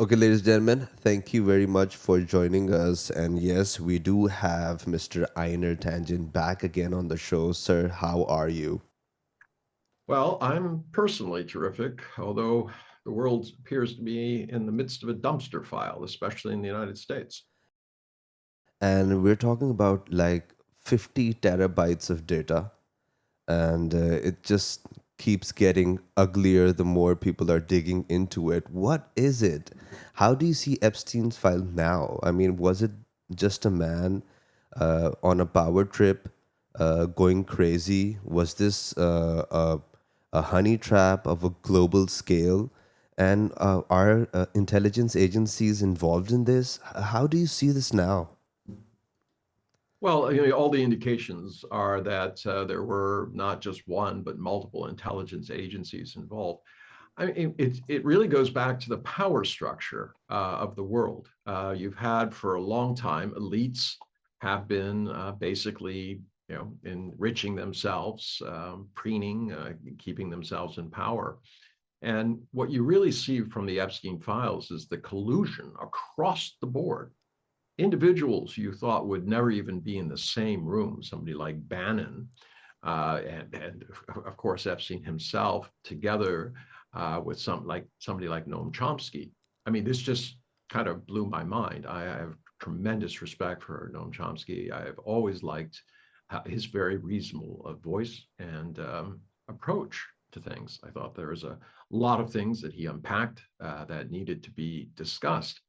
Okay, ladies and gentlemen, thank you very much for joining us. And yes, we do have Mr. Einar Tangen back again on the show. Sir, how are you? Well, I'm personally terrific, although the world appears to be in the midst of a dumpster file, especially in the United States. And we're talking about like 50 terabytes of data, and it just keeps getting uglier the more people are digging into it. What is it? How do you see Epstein's file now? I mean, was it just a man on a power trip going crazy? Was this a honey trap of a global scale? And are intelligence agencies involved in this? How do you see this now? Well, all the indications are that there were not just one, but multiple intelligence agencies involved. I mean, it really goes back to the power structure of the world. You've had for a long time elites have been basically, enriching themselves, preening, keeping themselves in power. And what you really see from the Epstein files is the collusion across the board. Individuals you thought would never even be in the same room, somebody like Bannon, and of course Epstein himself, together with somebody like Noam Chomsky. I mean, this just kind of blew my mind. I have tremendous respect for Noam Chomsky. I have always liked his very reasonable voice and approach to things. I thought there was a lot of things that he unpacked that needed to be discussed.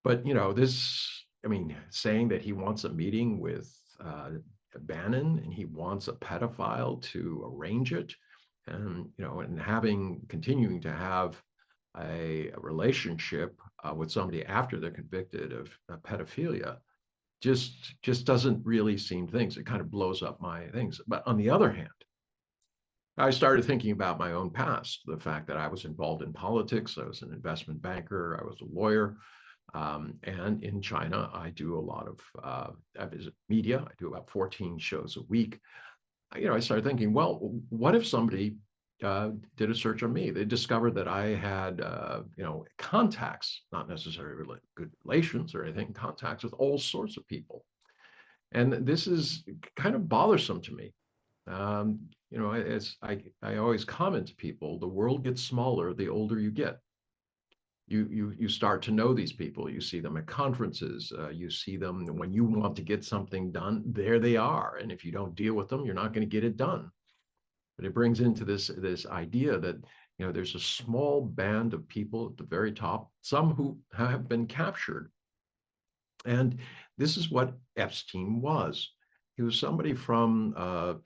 But I mean, saying that he wants a meeting with Bannon and he wants a pedophile to arrange it, and and continuing to have a relationship with somebody after they're convicted of pedophilia just doesn't really seem things. It kind of blows up my things. But on the other hand, I started thinking about my own past, the fact that I was involved in politics, I was an investment banker, I was a lawyer. And in China, I do a lot of I visit media. I do about 14 shows a week. I started thinking, well, what if somebody did a search on me? They discovered that I had, contacts, not necessarily good relations or anything, contacts with all sorts of people. And this is kind of bothersome to me. As I always comment to people, the world gets smaller the older you get. You start to know these people. You see them at conferences. You see them when you want to get something done. There they are, and if you don't deal with them, you're not going to get it done. But it brings into this idea that there's a small band of people at the very top, some who have been captured, and this is what Epstein was. He was somebody from a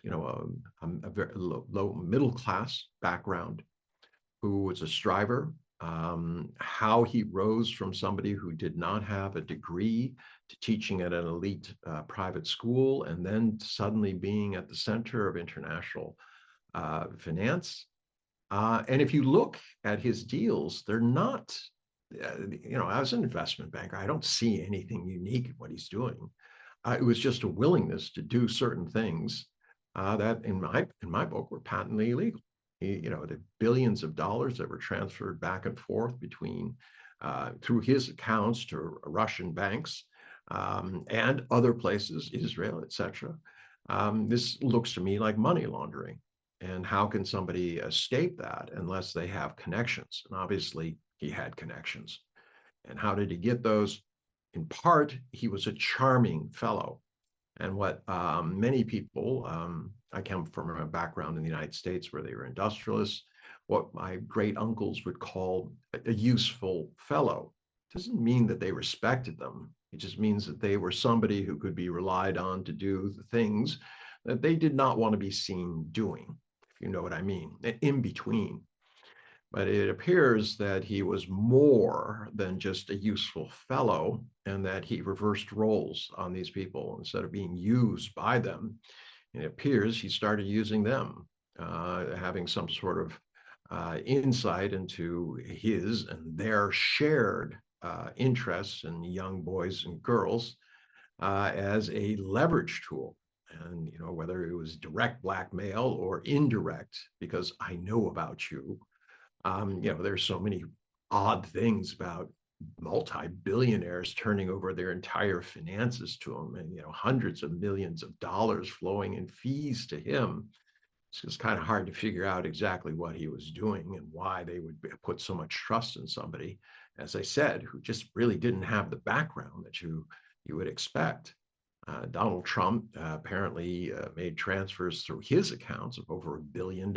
very low middle class background who was a striver, how he rose from somebody who did not have a degree to teaching at an elite private school and then suddenly being at the center of international finance. And if you look at his deals, they're not, as an investment banker, I don't see anything unique in what he's doing. It was just a willingness to do certain things that, in my book, were patently illegal. The billions of dollars that were transferred back and forth between through his accounts to Russian banks and other places, Israel, etc. This looks to me like money laundering. And how can somebody escape that unless they have connections? And obviously, he had connections. And how did he get those? In part, he was a charming fellow. And what many people, I come from a background in the United States where they were industrialists, what my great uncles would call a useful fellow. Doesn't mean that they respected them. It just means that they were somebody who could be relied on to do the things that they did not want to be seen doing, if you know what I mean, in between. But it appears that he was more than just a useful fellow and that he reversed roles on these people. Instead of being used by them, it appears he started using them, having some sort of insight into his and their shared interests in young boys and girls as a leverage tool. And whether it was direct blackmail or indirect, because I know about you, there's so many odd things about multi-billionaires turning over their entire finances to him, and hundreds of millions of dollars flowing in fees to him. It's just kind of hard to figure out exactly what he was doing and why they would put so much trust in somebody, as I said, who just really didn't have the background that you would expect. Donald Trump apparently made transfers through his accounts of over $1 billion.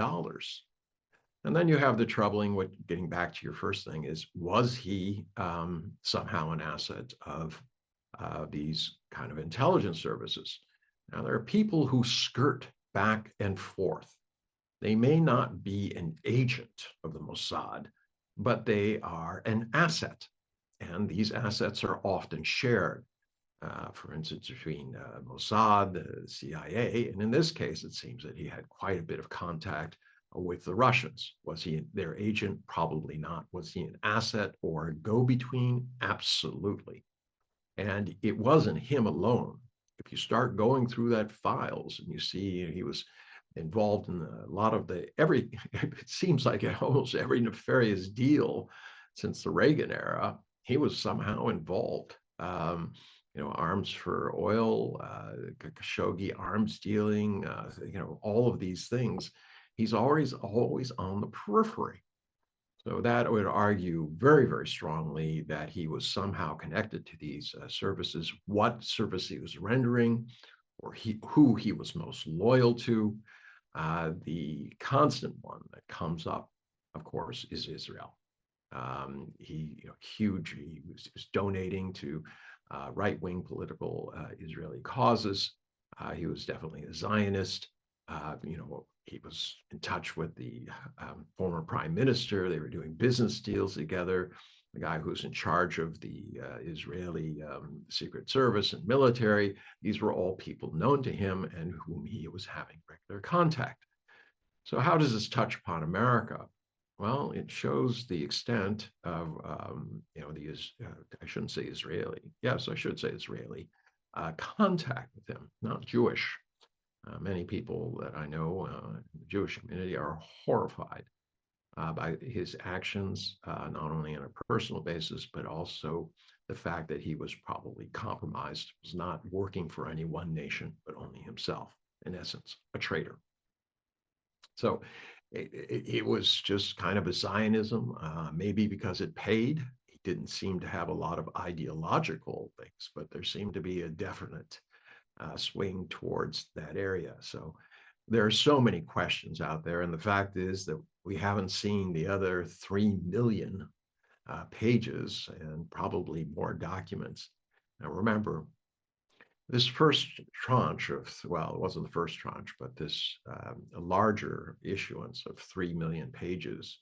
And then you have the troubling, what getting back to your first thing is, was he somehow an asset of these kind of intelligence services? Now, there are people who skirt back and forth. They may not be an agent of the Mossad, but they are an asset. And these assets are often shared, for instance, between Mossad, the CIA, and in this case, it seems that he had quite a bit of contact with the Russians. Was he their agent? Probably not. Was he an asset or a go-between? Absolutely. And it wasn't him alone. If you start going through that files and you see he was involved in a lot of it seems like almost every nefarious deal since the Reagan era, he was somehow involved. Arms for oil, Khashoggi arms dealing, all of these things. He's always on the periphery. So that would argue very, very strongly that he was somehow connected to these services, what service he was rendering, or who he was most loyal to. The constant one that comes up, of course, is Israel. He was donating to right-wing political Israeli causes. He was definitely a Zionist. He was in touch with the former prime minister. They were doing business deals together. The guy who's in charge of the Israeli Secret Service and military. These were all people known to him and whom he was having regular contact. So how does this touch upon America? Well, it shows the extent of, I shouldn't say Israeli. Yes, I should say Israeli contact with him, not Jewish. Many people that I know in the Jewish community are horrified by his actions, not only on a personal basis, but also the fact that he was probably compromised, was not working for any one nation, but only himself, in essence, a traitor. So it was just kind of a Zionism, maybe because it paid. He didn't seem to have a lot of ideological things, but there seemed to be a definite swing towards that area. So there are so many questions out there. And the fact is that we haven't seen the other 3 million pages and probably more documents. Now, remember, this first tranche of, well, it wasn't the first tranche, but this larger issuance of 3 million pages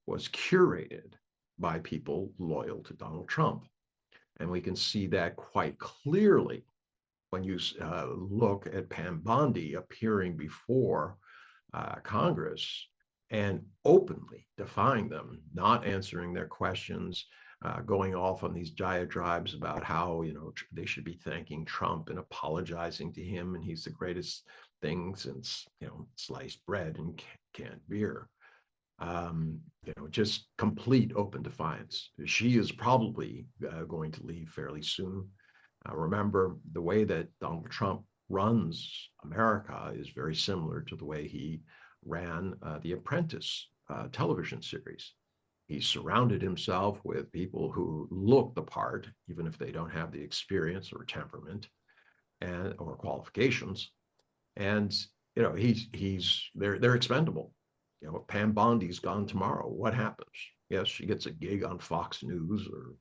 was curated by people loyal to Donald Trump. And we can see that quite clearly when you look at Pam Bondi appearing before Congress and openly defying them, not answering their questions, going off on these diatribes about how they should be thanking Trump and apologizing to him, and he's the greatest thing since sliced bread and canned beer. Just complete open defiance. She is probably going to leave fairly soon. Remember, the way that Donald Trump runs America is very similar to the way he ran The Apprentice television series. He surrounded himself with people who look the part, even if they don't have the experience or temperament or qualifications. And they're expendable. Pam Bondi's gone tomorrow. What happens? Yes, she gets a gig on Fox News or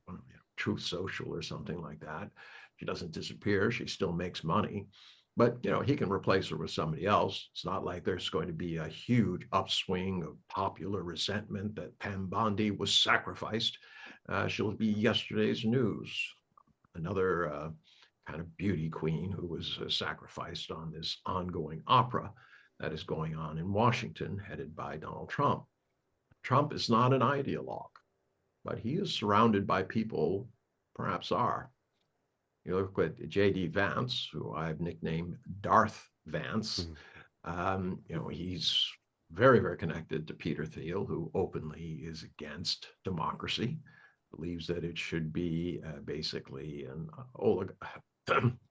Truth Social or something like that. She doesn't disappear. She still makes money. But he can replace her with somebody else. It's not like there's going to be a huge upswing of popular resentment that Pam Bondi was sacrificed. She'll be yesterday's news. Another kind of beauty queen who was sacrificed on this ongoing opera that is going on in Washington, headed by Donald Trump. Trump is not an ideologue, but he is surrounded by people, perhaps are. You look at J.D. Vance, who I've nicknamed Darth Vance. He's very, very connected to Peter Thiel, who openly is against democracy, believes that it should be basically an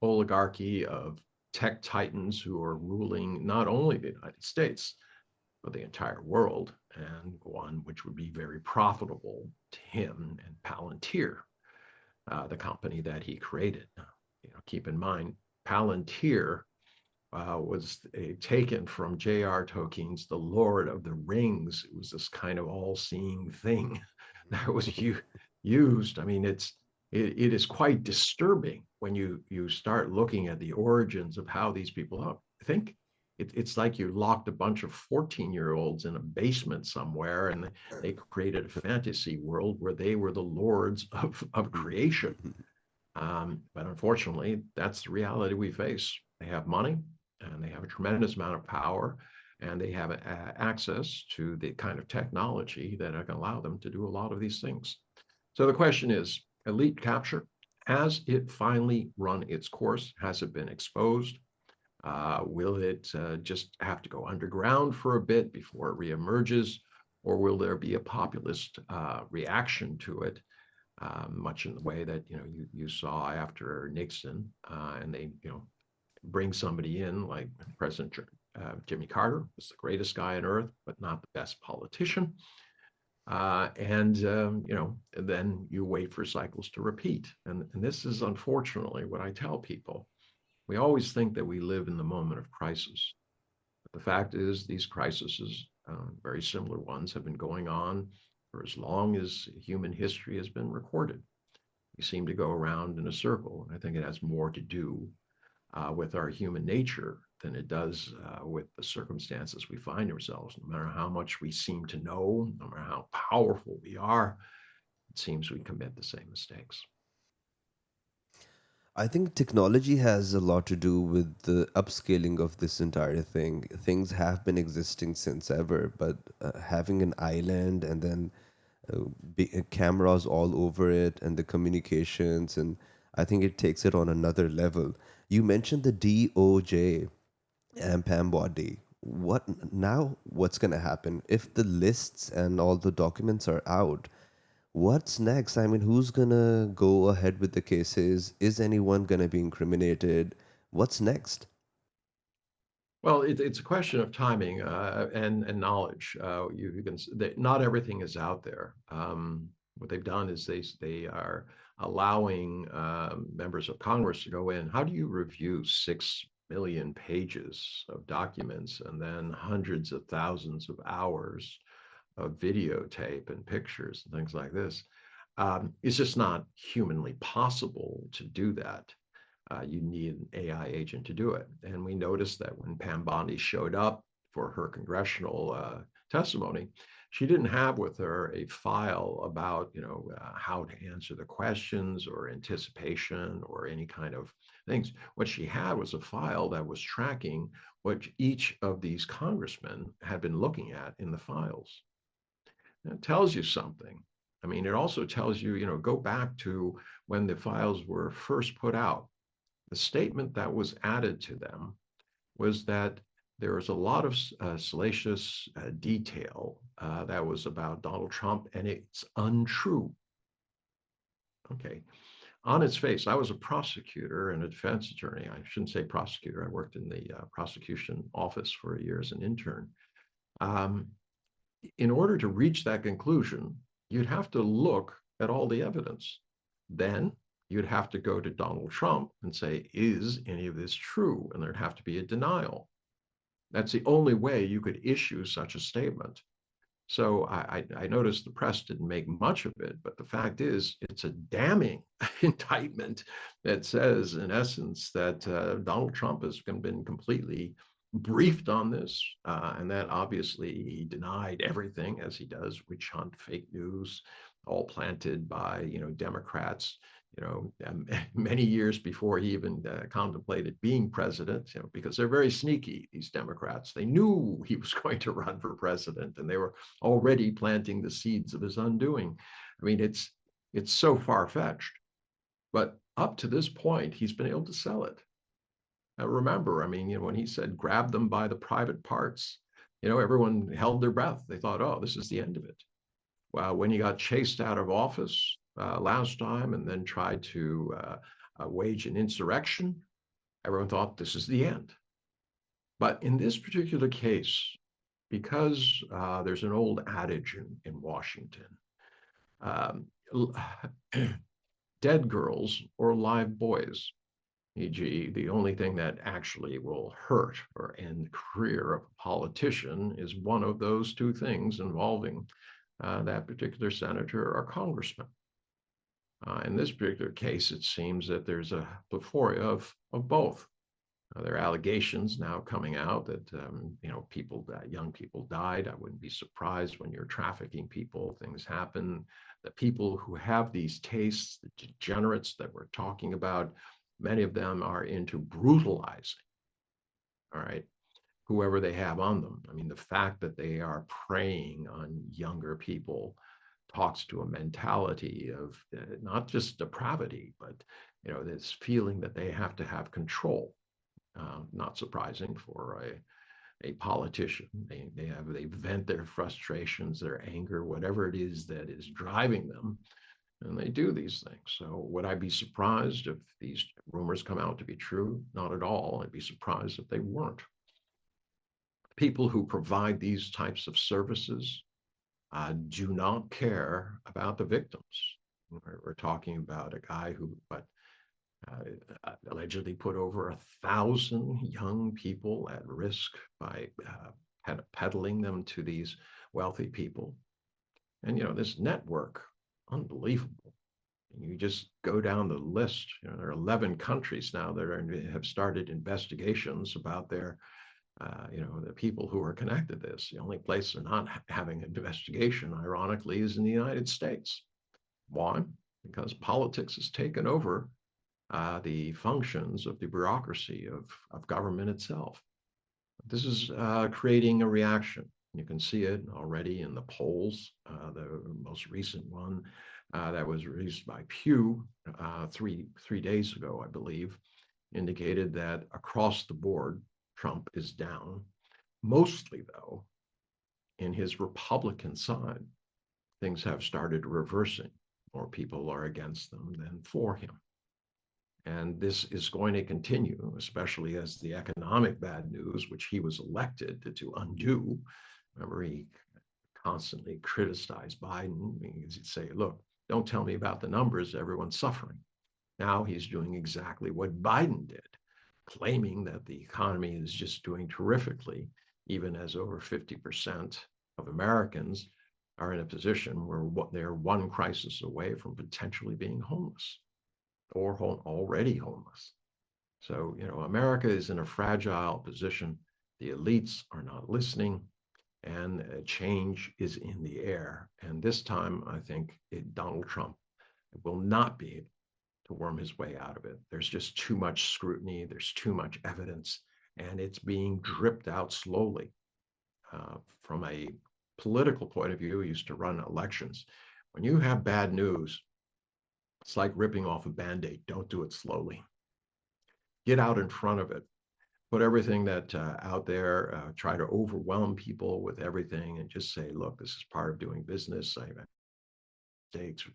oligarchy of tech titans who are ruling not only the United States, but the entire world, and one which would be very profitable to him and Palantir, the company that he created. Keep in mind, Palantir was taken from J.R. Tolkien's The Lord of the Rings. It was this kind of all-seeing thing that was used. I mean, it is quite disturbing when you start looking at the origins of how these people up. I think it's like you locked a bunch of 14-year-olds in a basement somewhere, and they created a fantasy world where they were the lords of creation. But unfortunately, that's the reality we face. They have money, and they have a tremendous amount of power, and they have access to the kind of technology that can allow them to do a lot of these things. So the question is, elite capture, has it finally run its course? Has it been exposed? Will it just have to go underground for a bit before it reemerges? Or will there be a populist reaction to it, much in the way that you saw after Nixon, and they bring somebody in like President Jimmy Carter, was the greatest guy on earth, but not the best politician. And then you wait for cycles to repeat. And this is unfortunately what I tell people. We always think that we live in the moment of crisis. But the fact is, these crises, very similar ones, have been going on for as long as human history has been recorded. We seem to go around in a circle. And I think it has more to do with our human nature than it does with the circumstances we find ourselves. No matter how much we seem to know, no matter how powerful we are, it seems we commit the same mistakes. I think technology has a lot to do with the upscaling of this entire thing. Things have been existing since ever, but having an island and then cameras all over it and the communications, and I think it takes it on another level. You mentioned the DOJ and Pam Bondi. What now? What's gonna happen if the lists and all the documents are out? What's next? I mean, who's gonna go ahead with the cases? Is anyone gonna be incriminated? What's next? Well, it's a question of timing and knowledge. You can not everything is out there. What they've done is they are allowing members of Congress to go in. How do you review 6 million pages of documents and then hundreds of thousands of hours of videotape and pictures and things like this? It's just not humanly possible to do that. You need an AI agent to do it. And we noticed that when Pam Bondi showed up for her congressional testimony, she didn't have with her a file about, how to answer the questions or anticipation or any kind of things. What she had was a file that was tracking what each of these congressmen had been looking at in the files. And it tells you something. I mean, it also tells you, go back to when the files were first put out. The statement that was added to them was that there was a lot of salacious detail that was about Donald Trump, and it's untrue. Okay. On its face, I was a prosecutor and a defense attorney. I shouldn't say prosecutor. I worked in the prosecution office for a year as an intern. Um, in order to reach that conclusion, you'd have to look at all the evidence. Then you'd have to go to Donald Trump and say, is any of this true? And there'd have to be a denial. That's the only way you could issue such a statement. So I noticed the press didn't make much of it, but the fact is, it's a damning indictment that says, in essence, that Donald Trump has been completely briefed on this, and that obviously he denied everything, as he does, witch hunt, fake news, all planted by Democrats, many years before he even contemplated being president, because they're very sneaky, these Democrats. They knew he was going to run for president, and they were already planting the seeds of his undoing. I mean, it's so far-fetched, but up to this point, he's been able to sell it. Now, remember, I mean, when he said grab them by the private parts, Everyone held their breath. They thought, oh, this is the end of it. Well, when he got chased out of office last time and then tried to wage an insurrection, everyone thought this is the end. But in this particular case, because there's an old adage in Washington, um, dead girls or live boys, e.g., the only thing that actually will hurt or end the career of a politician is one of those two things involving that particular senator or congressman. In this particular case, it seems that there's a plethora of both. There are allegations now coming out that young people died. I wouldn't be surprised when you're trafficking people, things happen. The people who have these tastes, the degenerates that we're talking about, many of them are into brutalizing. All right, whoever they have on them. I mean, the fact that they are preying on younger people talks to a mentality of not just depravity, but this feeling that they have to have control. Not surprising for a politician. They vent their frustrations, their anger, whatever it is that is driving them, and they do these things. So would I be surprised if these rumors come out to be true? Not at all. I'd be surprised if they weren't. People who provide these types of services do not care about the victims. We're talking about a guy who, allegedly put over 1,000 young people at risk by peddling them to these wealthy people. And this network, unbelievable. You just go down the list. There are 11 countries now that have started investigations about the people who are connected to this. The only place they're not having an investigation, ironically, is in the United States. Why? Because politics has taken over the functions of the bureaucracy of government itself. This is creating a reaction. You can see it already in the polls. The most recent one that was released by Pew three days ago, I believe, indicated that across the board, Trump is down. Mostly, though, in his Republican side, things have started reversing. More people are against them than for him. And this is going to continue, especially as the economic bad news, which he was elected to undo. Remember, he constantly criticized Biden. He'd say, look, don't tell me about the numbers, everyone's suffering. Now he's doing exactly what Biden did, claiming that the economy is just doing terrifically, even as over 50% of Americans are in a position where they're one crisis away from potentially being homeless or already homeless. So, America is in a fragile position. The elites are not listening, and change is in the air. And this time, I think Donald Trump will not be able to worm his way out of it. There's just too much scrutiny, there's too much evidence, and it's being dripped out slowly. From a political point of view, we used to run elections. When you have bad news, it's like ripping off a Band-Aid. Don't do it slowly. Get out in front of it. Put everything that out there, try to overwhelm people with everything and just say, look, this is part of doing business. I have mistakes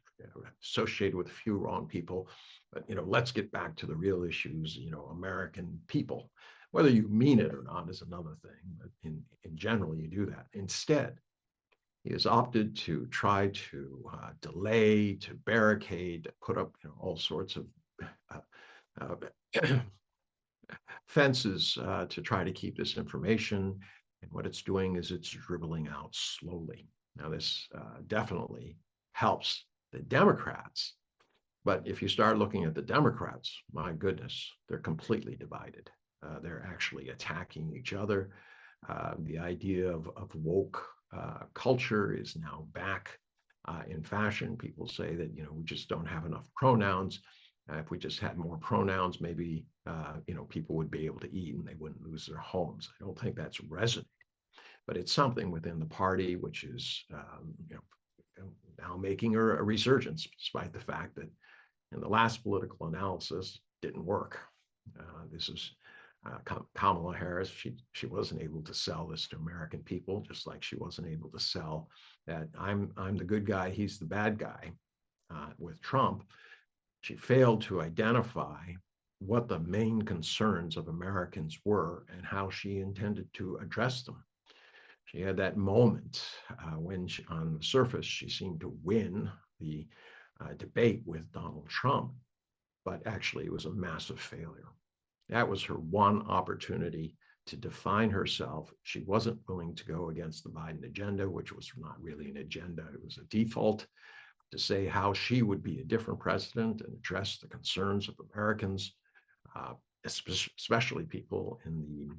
associated with a few wrong people. But, let's get back to the real issues, American people. Whether you mean it or not is another thing. But in general, you do that. Instead, he has opted to try to delay, to barricade, to put up all sorts of fences to try to keep this information. And what it's doing is it's dribbling out slowly. Now, this definitely helps the Democrats. But if you start looking at the Democrats, my goodness, they're completely divided. They're actually attacking each other. The idea of woke culture is now back in fashion. People say that, we just don't have enough pronouns. If we just had more pronouns, maybe, people would be able to eat and they wouldn't lose their homes. I don't think that's resonating, but it's something within the party which is, now making a resurgence, despite the fact that in the last political analysis didn't work. This is Kamala Harris, she wasn't able to sell this to American people, just like she wasn't able to sell that I'm the good guy, he's the bad guy. With Trump, she failed to identify what the main concerns of Americans were and how she intended to address them. She had that moment when, on the surface, she seemed to win the debate with Donald Trump, but actually it was a massive failure. That was her one opportunity to define herself. She wasn't willing to go against the Biden agenda, which was not really an agenda, it was a default, to say how she would be a different president and address the concerns of Americans, uh, especially people in the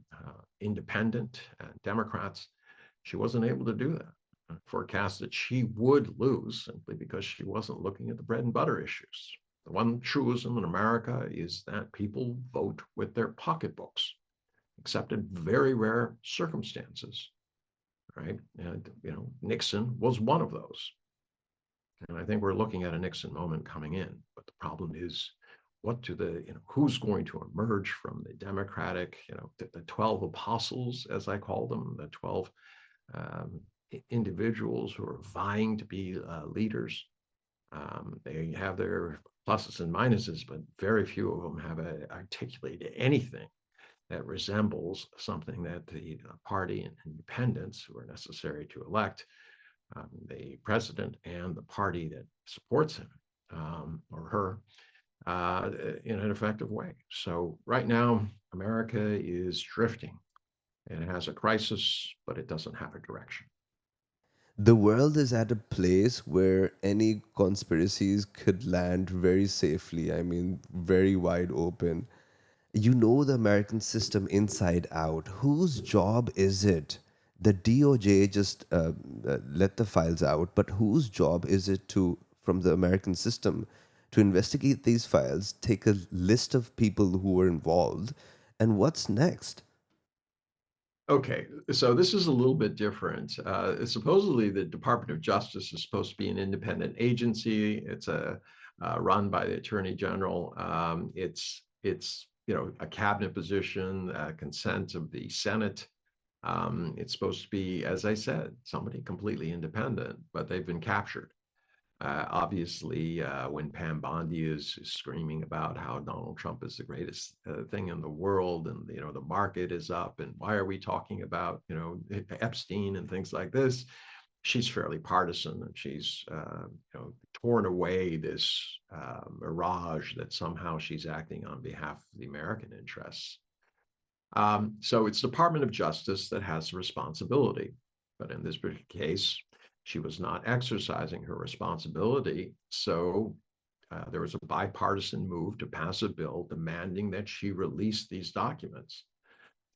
independent Democrats. She wasn't able to do that. Forecast that she would lose simply because she wasn't looking at the bread and butter issues. The one truism in America is that people vote with their pocketbooks, except in very rare circumstances, right? And, Nixon was one of those. And I think we're looking at a Nixon moment coming in. But the problem is, who's going to emerge from the Democratic, the 12 apostles, as I call them, the 12 um, individuals who are vying to be leaders. They have their pluses and minuses, but very few of them have articulated anything that resembles something that the party and independents who are necessary to elect the president and the party that supports him or her in an effective way. So right now, America is drifting and it has a crisis, but it doesn't have a direction. The world is at a place where any conspiracies could land very safely. I mean, very wide open. You know the American system inside out. Whose job is it? The DOJ just let the files out, but whose job is it to, from the American system, to investigate these files, take a list of people who were involved, and what's next? Okay, so this is a little bit different. Supposedly, the Department of Justice is supposed to be an independent agency. It's run by the Attorney General. It's a cabinet position, consent of the Senate. It's supposed to be, as I said, somebody completely independent, but they've been captured. Obviously, when Pam Bondi is screaming about how Donald Trump is the greatest thing in the world, and the market is up, and why are we talking about Epstein and things like this? She's fairly partisan, and she's torn away this mirage that somehow she's acting on behalf of the American interests. So it's Department of Justice that has the responsibility. But in this case, she was not exercising her responsibility. So there was a bipartisan move to pass a bill demanding that she release these documents.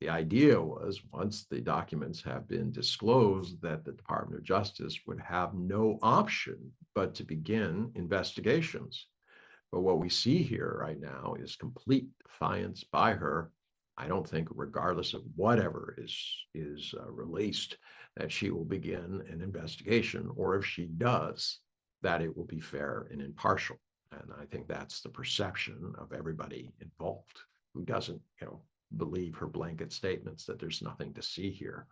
The idea was once the documents have been disclosed, that the Department of Justice would have no option but to begin investigations. But what we see here right now is complete defiance by her. I don't think, regardless of whatever is released, that she will begin an investigation, or if she does, that it will be fair and impartial. And I think that's the perception of everybody involved who doesn't, believe her blanket statements that there's nothing to see here.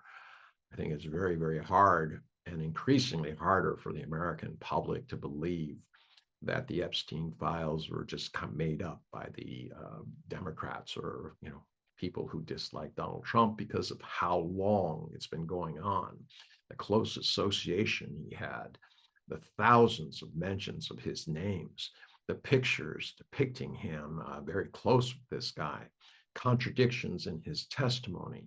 I think it's very, very hard and increasingly harder for the American public to believe that the Epstein files were just made up by the Democrats or people who dislike Donald Trump because of how long it's been going on, the close association he had, the thousands of mentions of his names, the pictures depicting him very close with this guy, contradictions in his testimony,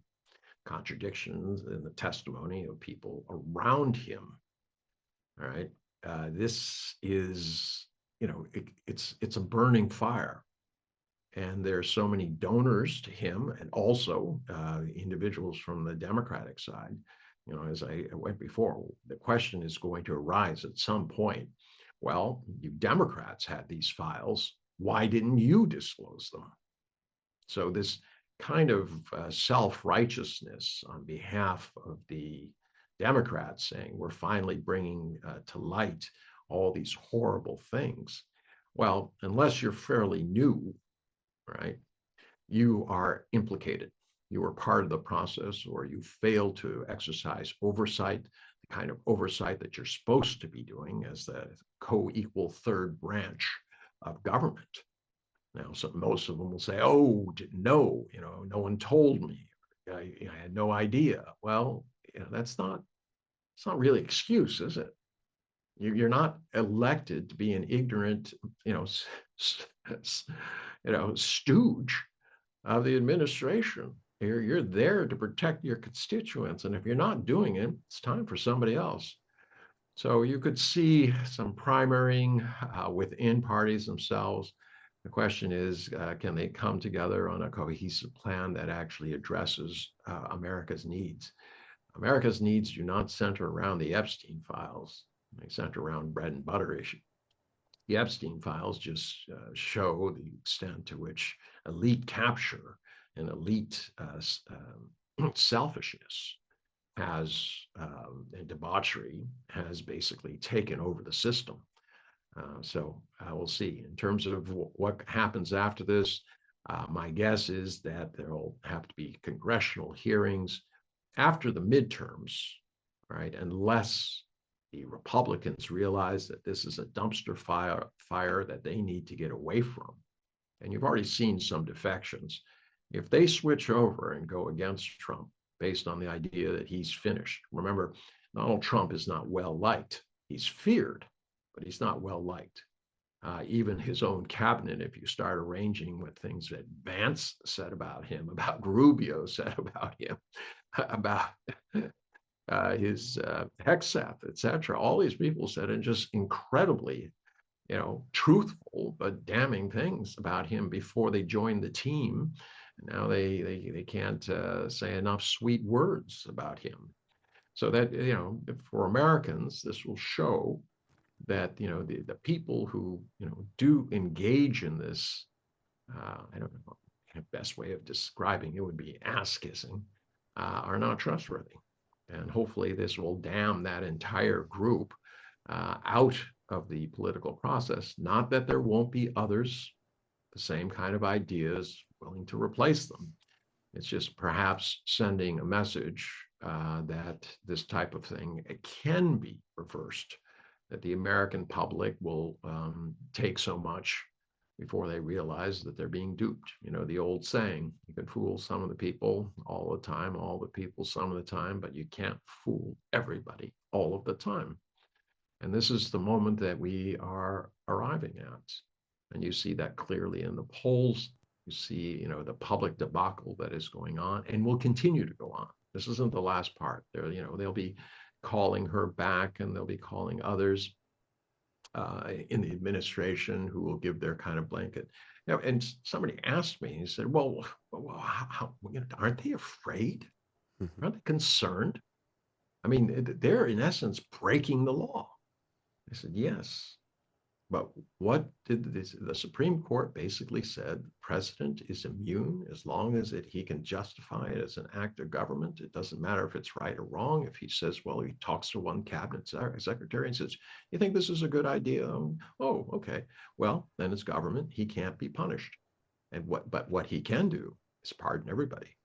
contradictions in the testimony of people around him. All right. This is, it's a burning fire. And there's so many donors to him, and also individuals from the Democratic side. As I went before, the question is going to arise at some point. Well, you Democrats had these files. Why didn't you disclose them? So this kind of self-righteousness on behalf of the Democrats, saying we're finally bringing to light all these horrible things. Well, unless you're fairly new, right? you are implicated. You are part of the process, or you fail to exercise oversight, the kind of oversight that you're supposed to be doing as the co-equal third branch of government. Now, so most of them will say, "Oh, didn't know. No one told me. I had no idea." Well, that's not. It's not really an excuse, is it? You're not elected to be an ignorant, you know, stooge of the administration. You're there to protect your constituents, and if you're not doing it, it's time for somebody else. So you could see some primarying within parties themselves. The question is, can they come together on a cohesive plan that actually addresses America's needs? America's needs do not center around the Epstein files. They center around bread and butter issues. The Epstein files just show the extent to which elite capture and elite selfishness has and debauchery has basically taken over the system. So we'll see. In terms of what happens after this, my guess is that there'll have to be congressional hearings after the midterms, right? Unless the Republicans realize that this is a dumpster fire that they need to get away from. And you've already seen some defections. If they switch over and go against Trump based on the idea that he's finished, remember, Donald Trump is not well liked. He's feared, but he's not well liked. Even his own cabinet, if you start arranging what things that Vance said about him, about Rubio said about him, about his Hexeth, etc. All these people said and just incredibly, truthful but damning things about him before they joined the team. Now they can't say enough sweet words about him. So that for Americans, this will show that the people who do engage in this, I don't know, the best way of describing it would be ass kissing, are not trustworthy. And hopefully, this will damn that entire group out of the political process. Not that there won't be others, the same kind of ideas willing to replace them. It's just perhaps sending a message that this type of thing can be reversed, that the American public will take so much before they realize that they're being duped. The old saying, you can fool some of the people all the time, all the people some of the time, but you can't fool everybody all of the time. And this is the moment that we are arriving at. And you see that clearly in the polls. You see, the public debacle that is going on and will continue to go on. This isn't the last part. They'll be calling her back, and they'll be calling others in the administration who will give their kind of blanket. And somebody asked me, he said, well aren't they afraid? Mhm. Aren't they concerned? I mean, they're in essence breaking the law. I said, yes. But what did the Supreme Court basically said? The president is immune as long as he can justify it as an act of government. It doesn't matter if it's right or wrong. If he says, well, he talks to one cabinet secretary and says, you think this is a good idea? Oh, okay. Well, then it's government. He can't be punished. But what he can do is pardon everybody.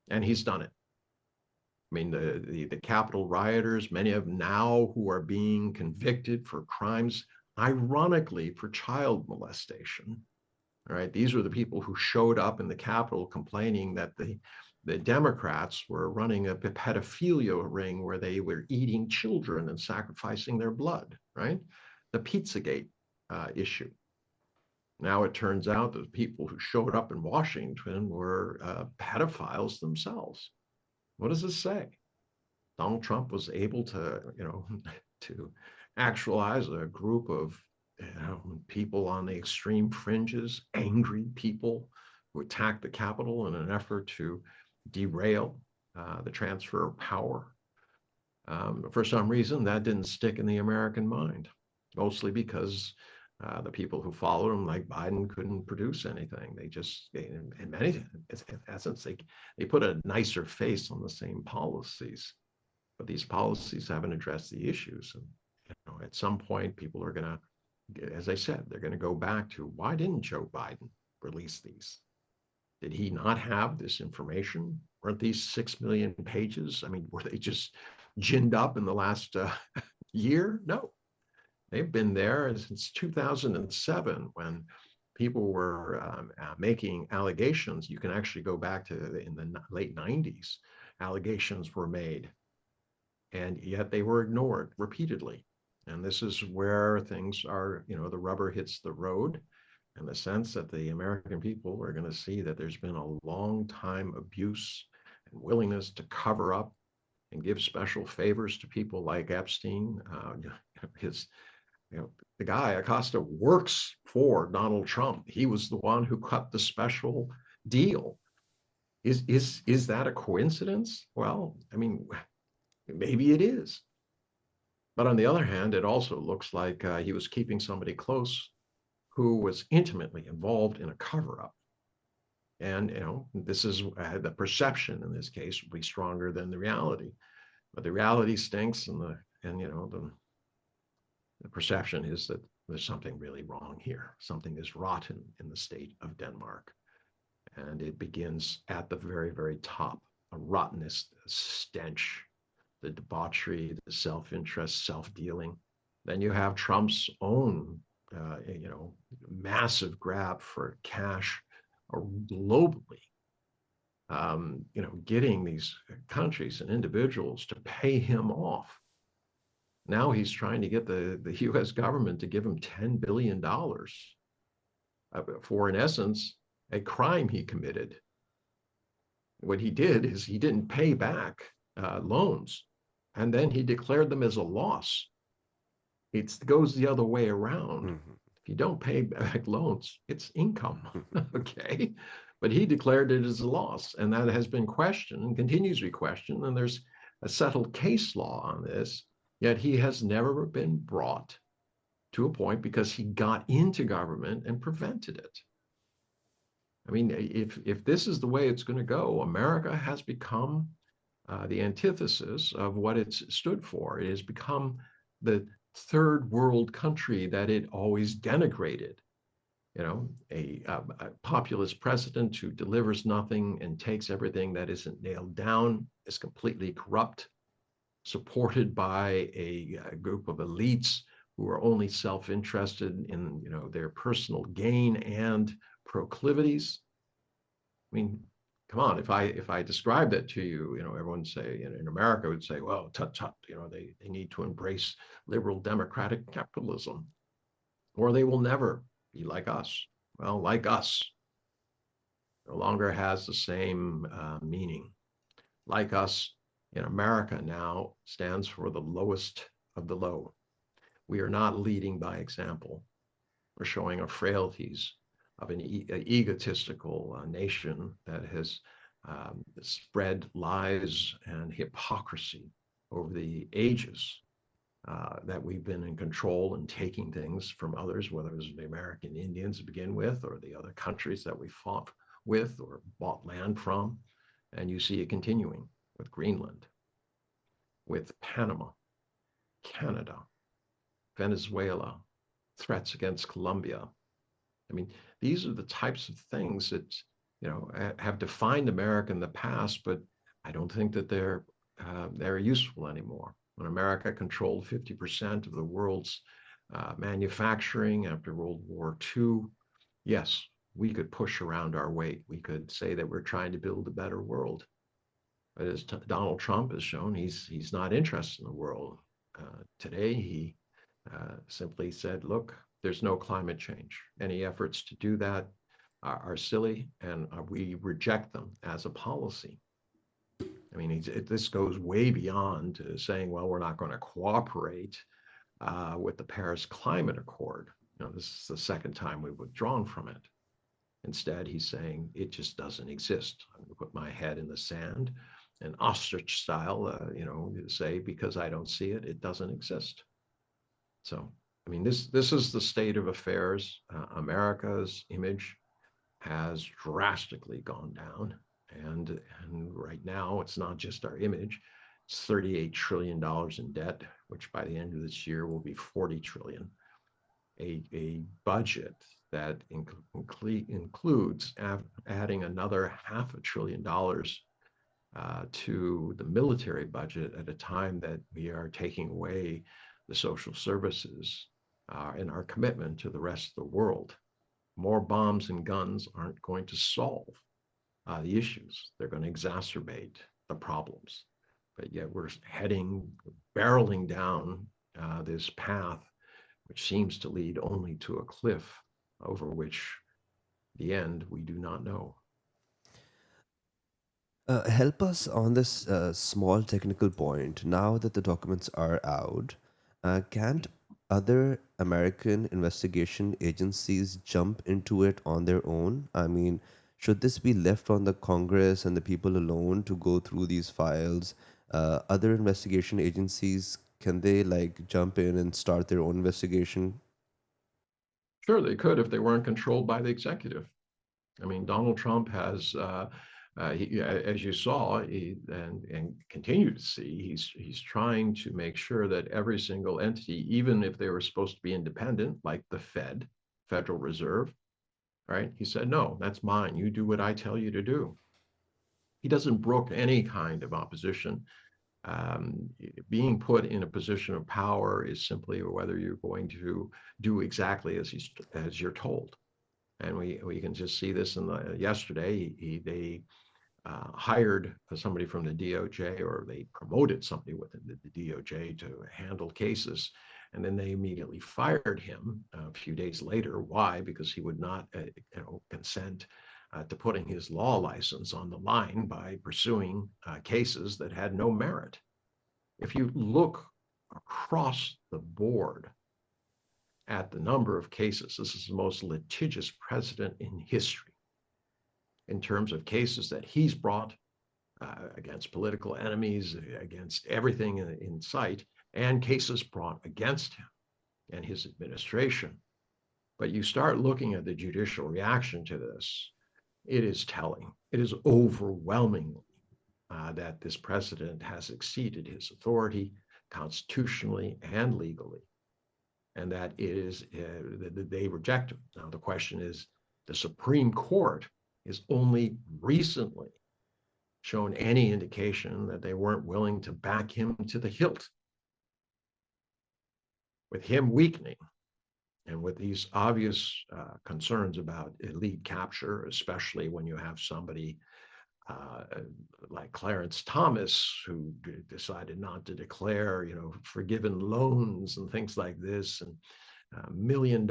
And he's done it. I mean, the Capitol rioters, many of them now who are being convicted for crimes, ironically, for child molestation. All right, these were the people who showed up in the Capitol complaining that the Democrats were running a pedophilia ring where they were eating children and sacrificing their blood. Right, the Pizzagate issue. Now it turns out that the people who showed up in Washington were pedophiles themselves. What does this say? Donald Trump was able to, to actualize a group of people on the extreme fringes, angry people who attacked the Capitol in an effort to derail the transfer of power. For some reason, that didn't stick in the American mind, mostly because the people who followed him, like Biden, couldn't produce anything. In many essence, they put a nicer face on the same policies, but these policies haven't addressed the issues. And at some point, people are going to, as I said, they're going to go back to why didn't Joe Biden release these? Did he not have this information? Weren't these 6 million pages? I mean, were they just ginned up in the last year? No, they've been there since 2007 when people were making allegations. You can actually go back to in the late 90s, allegations were made, and yet they were ignored repeatedly. And this is where things are, the rubber hits the road in the sense that the American people are going to see that there's been a long time abuse and willingness to cover up and give special favors to people like Epstein. His, the guy Acosta works for Donald Trump. He was the one who cut the special deal. Is that a coincidence? Well, I mean, maybe it is. But on the other hand, it also looks like he was keeping somebody close who was intimately involved in a cover-up. And this is the perception in this case will be stronger than the reality, but the reality stinks, and the perception is that there's something really wrong here. Something is rotten in the state of Denmark, and it begins at the very, very top. A rottenness, a stench, the debauchery, the self-interest, self-dealing. Then you have Trump's own, massive grab for cash globally. Getting these countries and individuals to pay him off. Now he's trying to get the U.S. government to give him $10 billion for, in essence, a crime he committed. What he did is he didn't pay back loans, and then he declared them as a loss. It goes the other way around. Mm-hmm. If you don't pay back loans, it's income, okay? But he declared it as a loss, and that has been questioned and continues to be questioned, and there's a settled case law on this, yet he has never been brought to a point because he got into government and prevented it. I mean, if this is the way it's going to go, America has become the antithesis of what it's stood for. It has become the third world country that it always denigrated. A populist president who delivers nothing and takes everything that isn't nailed down, is completely corrupt, supported by a group of elites who are only self-interested in their personal gain and proclivities. I mean, come on, if I describe that to you, everyone say in America would say, well, tut tut, they need to embrace liberal democratic capitalism, or they will never be like us. Well, like us no longer has the same meaning. Like us in America now stands for the lowest of the low. We are not leading by example. We're showing our frailties of an egotistical nation that has spread lies and hypocrisy over the ages, that we've been in control and taking things from others, whether it was the American Indians to begin with, or the other countries that we fought with or bought land from. And you see it continuing with Greenland, with Panama, Canada, Venezuela, threats against Colombia. I mean, these are the types of things that have defined America in the past, but I don't think that they're useful anymore. When America controlled 50% of the world's manufacturing after World War II, yes, we could push around our weight. We could say that we're trying to build a better world. But as Donald Trump has shown, he's not interested in the world. Today, he simply said, look, there's no climate change. Any efforts to do that are silly, and we reject them as a policy. I mean, this goes way beyond saying, well, we're not going to cooperate with the Paris Climate Accord. This is the second time we've withdrawn from it. Instead, he's saying it just doesn't exist. I'm going to put my head in the sand and ostrich style, say, because I don't see it, it doesn't exist. So, I mean, this is the state of affairs. America's image has drastically gone down. And right now, it's not just our image. It's $38 trillion in debt, which by the end of this year will be $40 trillion. A budget that includes adding another $500 billion to the military budget at a time that we are taking away the social services and our commitment to the rest of the world. More bombs and guns aren't going to solve the issues. They're going to exacerbate the problems. But yet we're barreling down this path, which seems to lead only to a cliff over which the end we do not know. Help us on this small technical point. Now that the documents are out, can't other American investigation agencies jump into it on their own? I mean, should this be left on the Congress and the people alone to go through these files? Other investigation agencies, can they like jump in and start their own investigation? Sure, they could if they weren't controlled by the executive. I mean, Donald Trump has, as you saw, and continue to see, he's trying to make sure that every single entity, even if they were supposed to be independent, like the Federal Reserve, right? He said, no, that's mine. You do what I tell you to do. He doesn't brook any kind of opposition. Um, Being put in a position of power is simply whether you're going to do exactly as you're told. And we can just see this in the yesterday. They hired somebody from the DOJ, or they promoted somebody within the DOJ to handle cases, and then they immediately fired him a few days later. Why? Because he would not consent to putting his law license on the line by pursuing cases that had no merit. If you look across the board at the number of cases, this is the most litigious president in history in terms of cases that he's brought against political enemies, against everything in sight, and cases brought against him and his administration. But you start looking at the judicial reaction to this, it is telling. It is overwhelmingly that this president has exceeded his authority constitutionally and legally, and that that they reject him. Now the question is, the Supreme Court is only recently shown any indication that they weren't willing to back him to the hilt. With him weakening, and with these obvious concerns about elite capture, especially when you have somebody uh, like Clarence Thomas, who decided not to declare, forgiven loans and things like this, and $1 million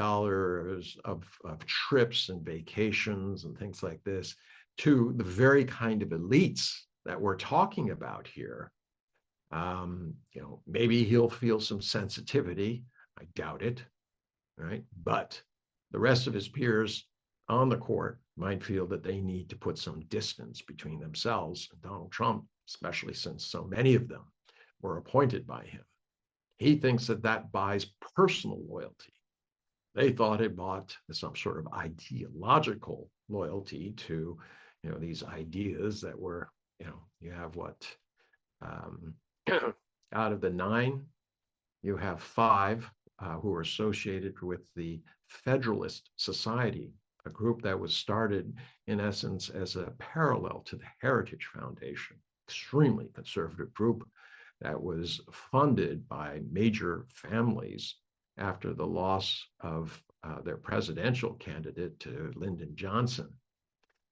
of trips and vacations and things like this, to the very kind of elites that we're talking about here. Maybe he'll feel some sensitivity. I doubt it, right? But the rest of his peers on the court might feel that they need to put some distance between themselves and Donald Trump, especially since so many of them were appointed by him. He thinks that that buys personal loyalty. They thought it bought some sort of ideological loyalty to, these ideas that were, you have what, um, out of the 9, you have 5 who are associated with the Federalist Society, a group that was started in essence as a parallel to the Heritage Foundation, extremely conservative group that was funded by major families after the loss of their presidential candidate to Lyndon Johnson.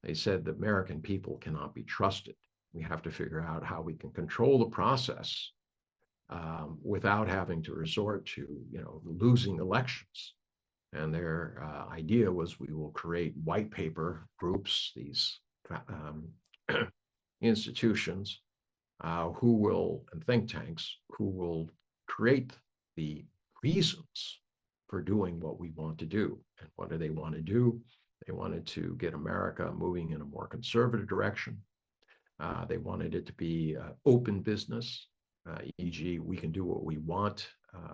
They said the American people cannot be trusted. We have to figure out how we can control the process without having to resort to, losing elections. And their idea was, we will create white paper groups, these institutions who will, and think tanks, who will create the reasons for doing what we want to do. And what do they want to do? They wanted to get America moving in a more conservative direction. They wanted it to be open business, e.g., we can do what we want.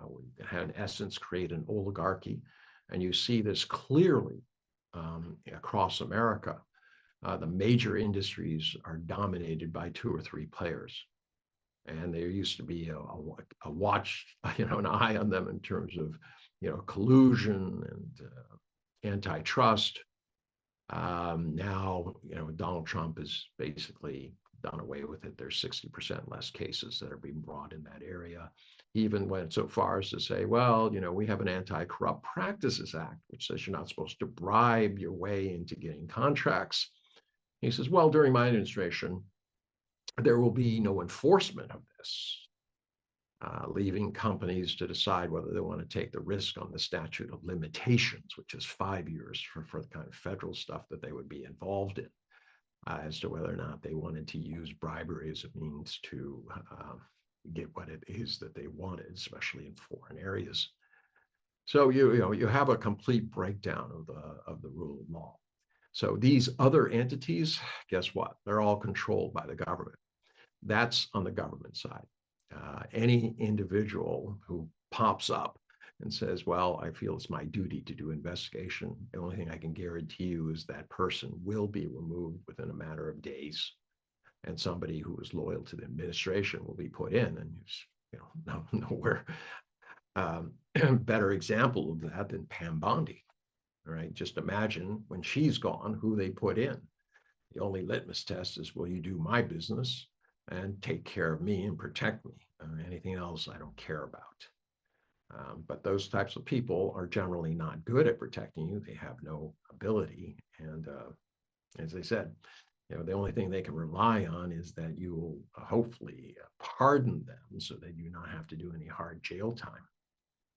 We can, in essence, create an oligarchy. And you see this clearly across America. The major industries are dominated by 2 or 3 players. And there used to be a watch, an eye on them in terms of, collusion and antitrust. Now, Donald Trump has basically done away with it. There's 60% less cases that are being brought in that area. He even went so far as to say, well, we have an Anti-Corrupt Practices Act, which says you're not supposed to bribe your way into getting contracts. He says, well, during my administration, there will be no enforcement of this, leaving companies to decide whether they want to take the risk on the statute of limitations, which is 5 years for the kind of federal stuff that they would be involved in, as to whether or not they wanted to use bribery as a means to get what it is that they wanted, especially in foreign areas. So you have a complete breakdown of the rule of law. So these other entities, guess what? They're all controlled by the government. That's on the government side. Any individual who pops up and says, well, I feel it's my duty to do investigation, the only thing I can guarantee you is that person will be removed within a matter of days. And somebody who is loyal to the administration will be put in, and nowhere better example of that than Pam Bondi. All right, just imagine when she's gone, who they put in. The only litmus test is, will you do my business and take care of me and protect me? Anything else I don't care about. But those types of people are generally not good at protecting you. They have no ability. And as I said, the only thing they can rely on is that you will hopefully pardon them so that you do not have to do any hard jail time.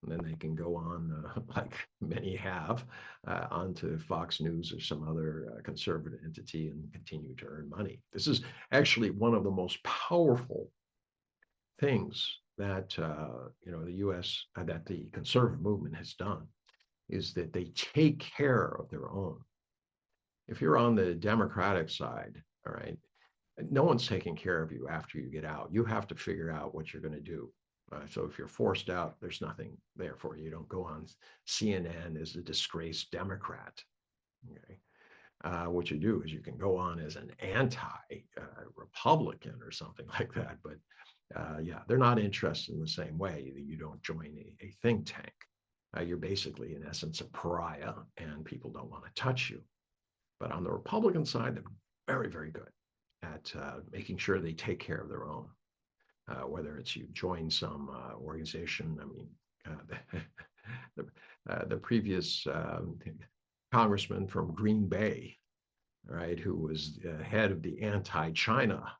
And then they can go on, like many have, onto Fox News or some other conservative entity and continue to earn money. This is actually one of the most powerful things that the U.S. That the conservative movement has done, is that they take care of their own. If you're on the Democratic side, all right, no one's taking care of you after you get out. You have to figure out what you're going to do. So if you're forced out, there's nothing there for you. You don't go on CNN as a disgraced Democrat. Okay. What you do is you can go on as an anti-Republican or something like that. But yeah, they're not interested in the same way that you don't join a think tank. You're basically, in essence, a pariah, and people don't want to touch you. But on the Republican side, they're very, very good at making sure they take care of their own. Whether it's you join some organization. I mean, the previous congressman from Green Bay, right, who was head of the anti-China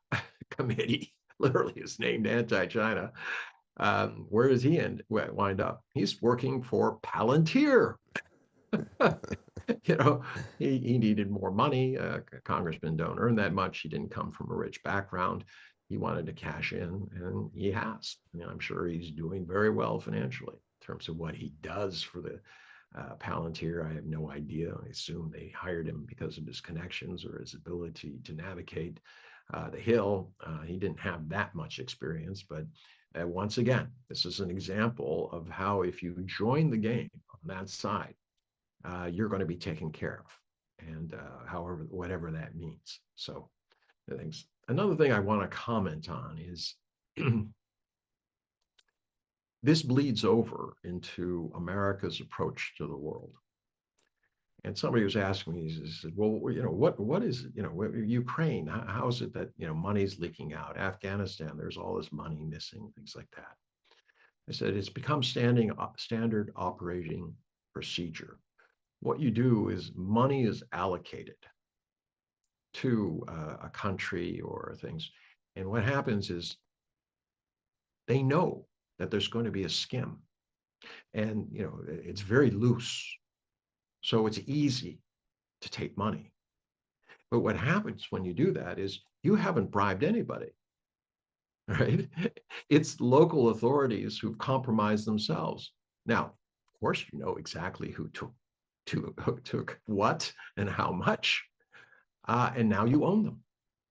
committee, literally is named anti-China. Where does he wind up? He's working for Palantir. He needed more money. Congressmen don't earn that much. He didn't come from a rich background. He wanted to cash in, and he has. I'm sure he's doing very well financially. In terms of what he does for the Palantir, I have no idea. I assume they hired him because of his connections or his ability to navigate the Hill. He didn't have that much experience, but once again, this is an example of how, if you join the game on that side, you're going to be taken care of, and whatever that means. So another thing I want to comment on is this bleeds over into America's approach to the world. And somebody was asking me, he said, well, what is, Ukraine, how is it that, money's leaking out? Afghanistan, there's all this money missing, things like that. I said, it's become standard operating procedure. What you do is money is allocated to a country or things. And what happens is they know that there's going to be a skim. And, it's very loose. So it's easy to take money. But what happens when you do that is you haven't bribed anybody, right? It's local authorities who've compromised themselves. Now, of course, you know exactly who took what and how much. And now you own them.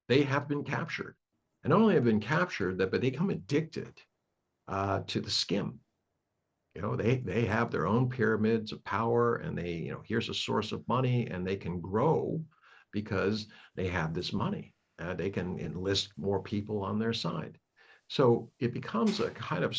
They have been captured. And not only have been captured, but they become addicted to the skim. They have their own pyramids of power, and here's a source of money, and they can grow because they have this money. They can enlist more people on their side. So it becomes a kind of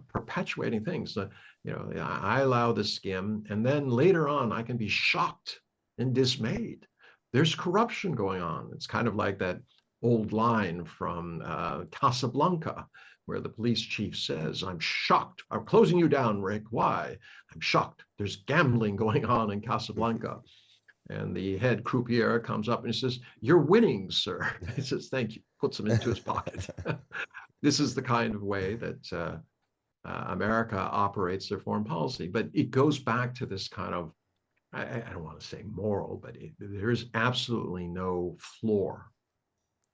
perpetuating thing. So, I allow the skim, and then later on, I can be shocked and dismayed. There's corruption going on. It's kind of like that old line from Casablanca, where the police chief says, "I'm shocked. I'm closing you down, Rick. Why? I'm shocked. There's gambling going on in Casablanca." And the head croupier comes up and he says, "You're winning, sir." He says, "Thank you." Puts them into his pocket. This is the kind of way that America operates their foreign policy. But it goes back to this kind of, I don't want to say moral, but there's absolutely no floor.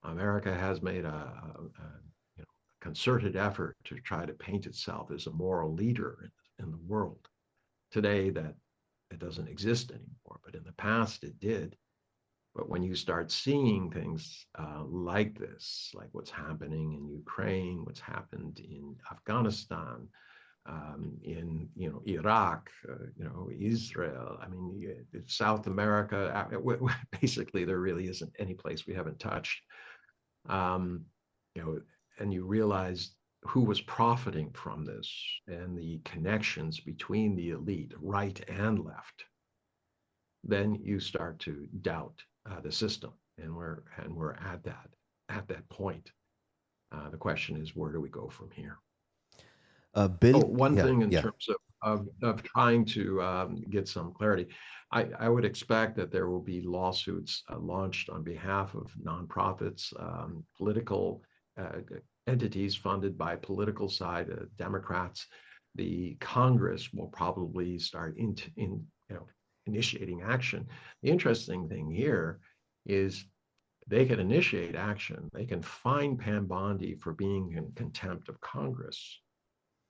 America has made concerted effort to try to paint itself as a moral leader in the world. Today, that it doesn't exist anymore, but in the past it did. But when you start seeing things like this, like what's happening in Ukraine, what's happened in Afghanistan, in Iraq, Israel. I mean, South America. Basically, there really isn't any place we haven't touched. Um, and you realize who was profiting from this and the connections between the elite, right and left. Then you start to doubt the system, and we're at that point. The question is, where do we go from here? Bill, Oh, one yeah, thing in yeah. terms of trying to get some clarity, I would expect that there will be lawsuits launched on behalf of nonprofits, political uh, entities funded by political side Democrats. The Congress will probably start initiating action. The interesting thing here is they can initiate action. They can fine Pam Bondi for being in contempt of Congress,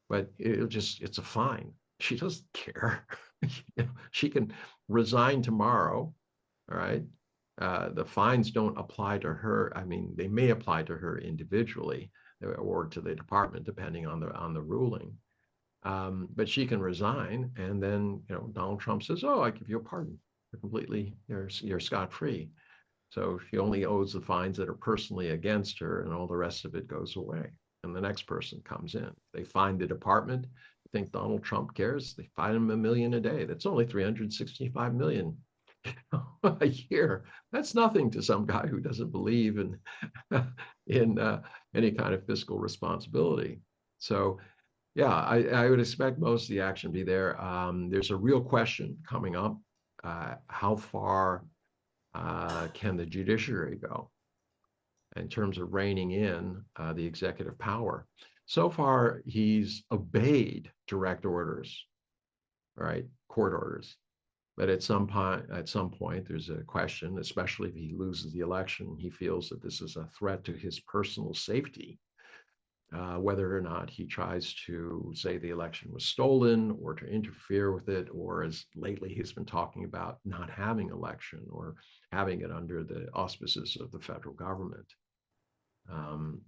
but it's a fine. She doesn't care. She can resign tomorrow. All right. The fines don't apply to her. I mean, they may apply to her individually or to the department, depending on the ruling. But she can resign, and then Donald Trump says, "Oh, I give you a pardon. You're scot free." So she only owes the fines that are personally against her, and all the rest of it goes away. And the next person comes in. They find the department. They think Donald Trump cares. They fine him $1 million a day. That's only 365 million a year. That's nothing to some guy who doesn't believe in in any kind of fiscal responsibility. So yeah, I would expect most of the action to be there. There's a real question coming up. How far can the judiciary go in terms of reining in the executive power? So far, he's obeyed direct orders, right? Court orders. But at some point, there's a question, especially if he loses the election, he feels that this is a threat to his personal safety, whether or not he tries to say the election was stolen or to interfere with it, or as lately he's been talking about not having election or having it under the auspices of the federal government.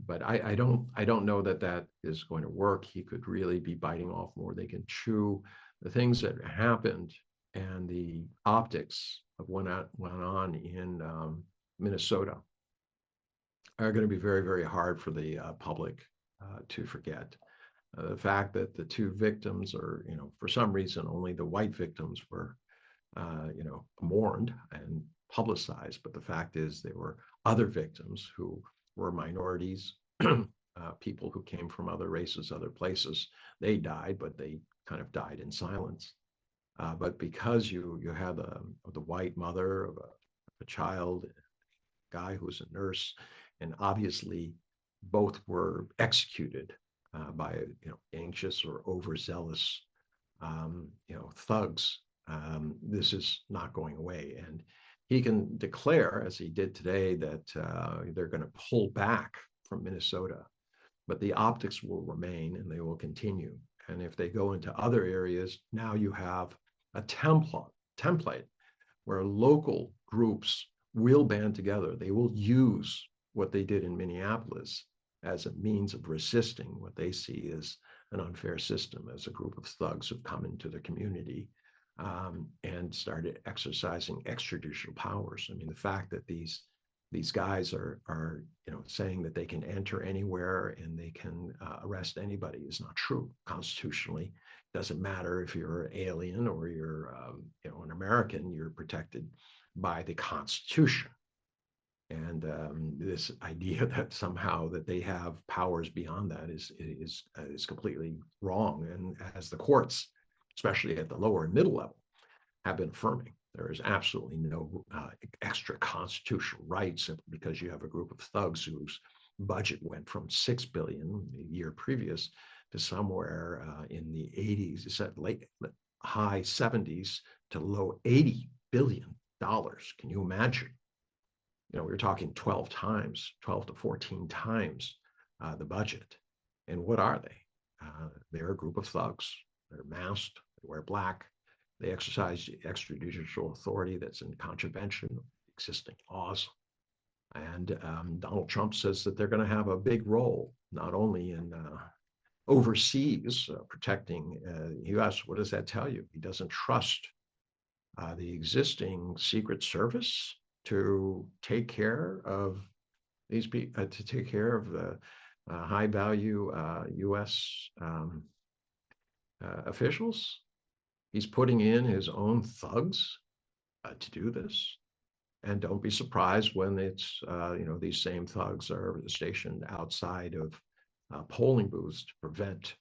But I don't know that that is going to work. He could really be biting off more they can chew. The things that happened and the optics of what went on in Minnesota are going to be very, very hard for the public to forget. The fact that the two victims are, for some reason, only the white victims were, mourned and publicized. But the fact is, there were other victims who were minorities, people who came from other races, other places. They died, but they kind of died in silence. But because you had the white mother of a child, guy who was a nurse, and obviously both were executed by anxious or overzealous thugs. This is not going away, and he can declare, as he did today, that they're going to pull back from Minnesota, but the optics will remain and they will continue. And if they go into other areas, now you have a template where local groups will band together. They will use what they did in Minneapolis as a means of resisting what they see as an unfair system, as a group of thugs who've come into the community and started exercising extrajudicial powers. I mean, the fact that these These guys are saying that they can enter anywhere and they can arrest anybody is not true constitutionally. It doesn't matter if you're an alien or you're an American. You're protected by the Constitution. And this idea that somehow that they have powers beyond that is completely wrong. And as the courts, especially at the lower and middle level, have been affirming, there is absolutely no extra constitutional rights because you have a group of thugs whose budget went from 6 billion the year previous to somewhere in the 80s, late high 70s to low $80 billion. Can you imagine? We were talking 12 times, 12 to 14 times the budget. And what are they? They're a group of thugs. They're masked. They wear black. They exercise extrajudicial authority that's in contravention of existing laws. And Donald Trump says that they're going to have a big role, not only in overseas protecting the U.S. What does that tell you? He doesn't trust the existing Secret Service to take care of these people, to take care of the high value U.S. Officials. He's putting in his own thugs to do this. And don't be surprised when it's, these same thugs are stationed outside of polling booths to prevent,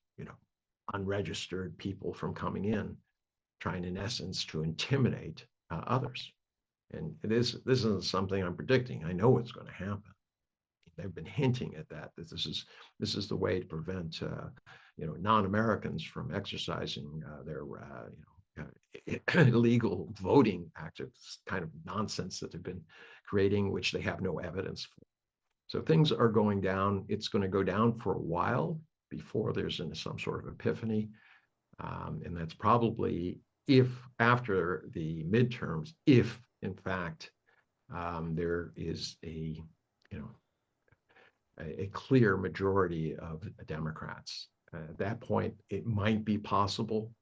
unregistered people from coming in, trying in essence to intimidate others. And this isn't something I'm predicting. I know it's going to happen. They've been hinting at that this is the way to prevent non-Americans from exercising their illegal voting acts, kind of nonsense that they've been creating, which they have no evidence for. So things are going down. It's going to go down for a while before there's some sort of epiphany, and that's probably if after the midterms, if in fact there is a clear majority of Democrats. At that point, it might be possible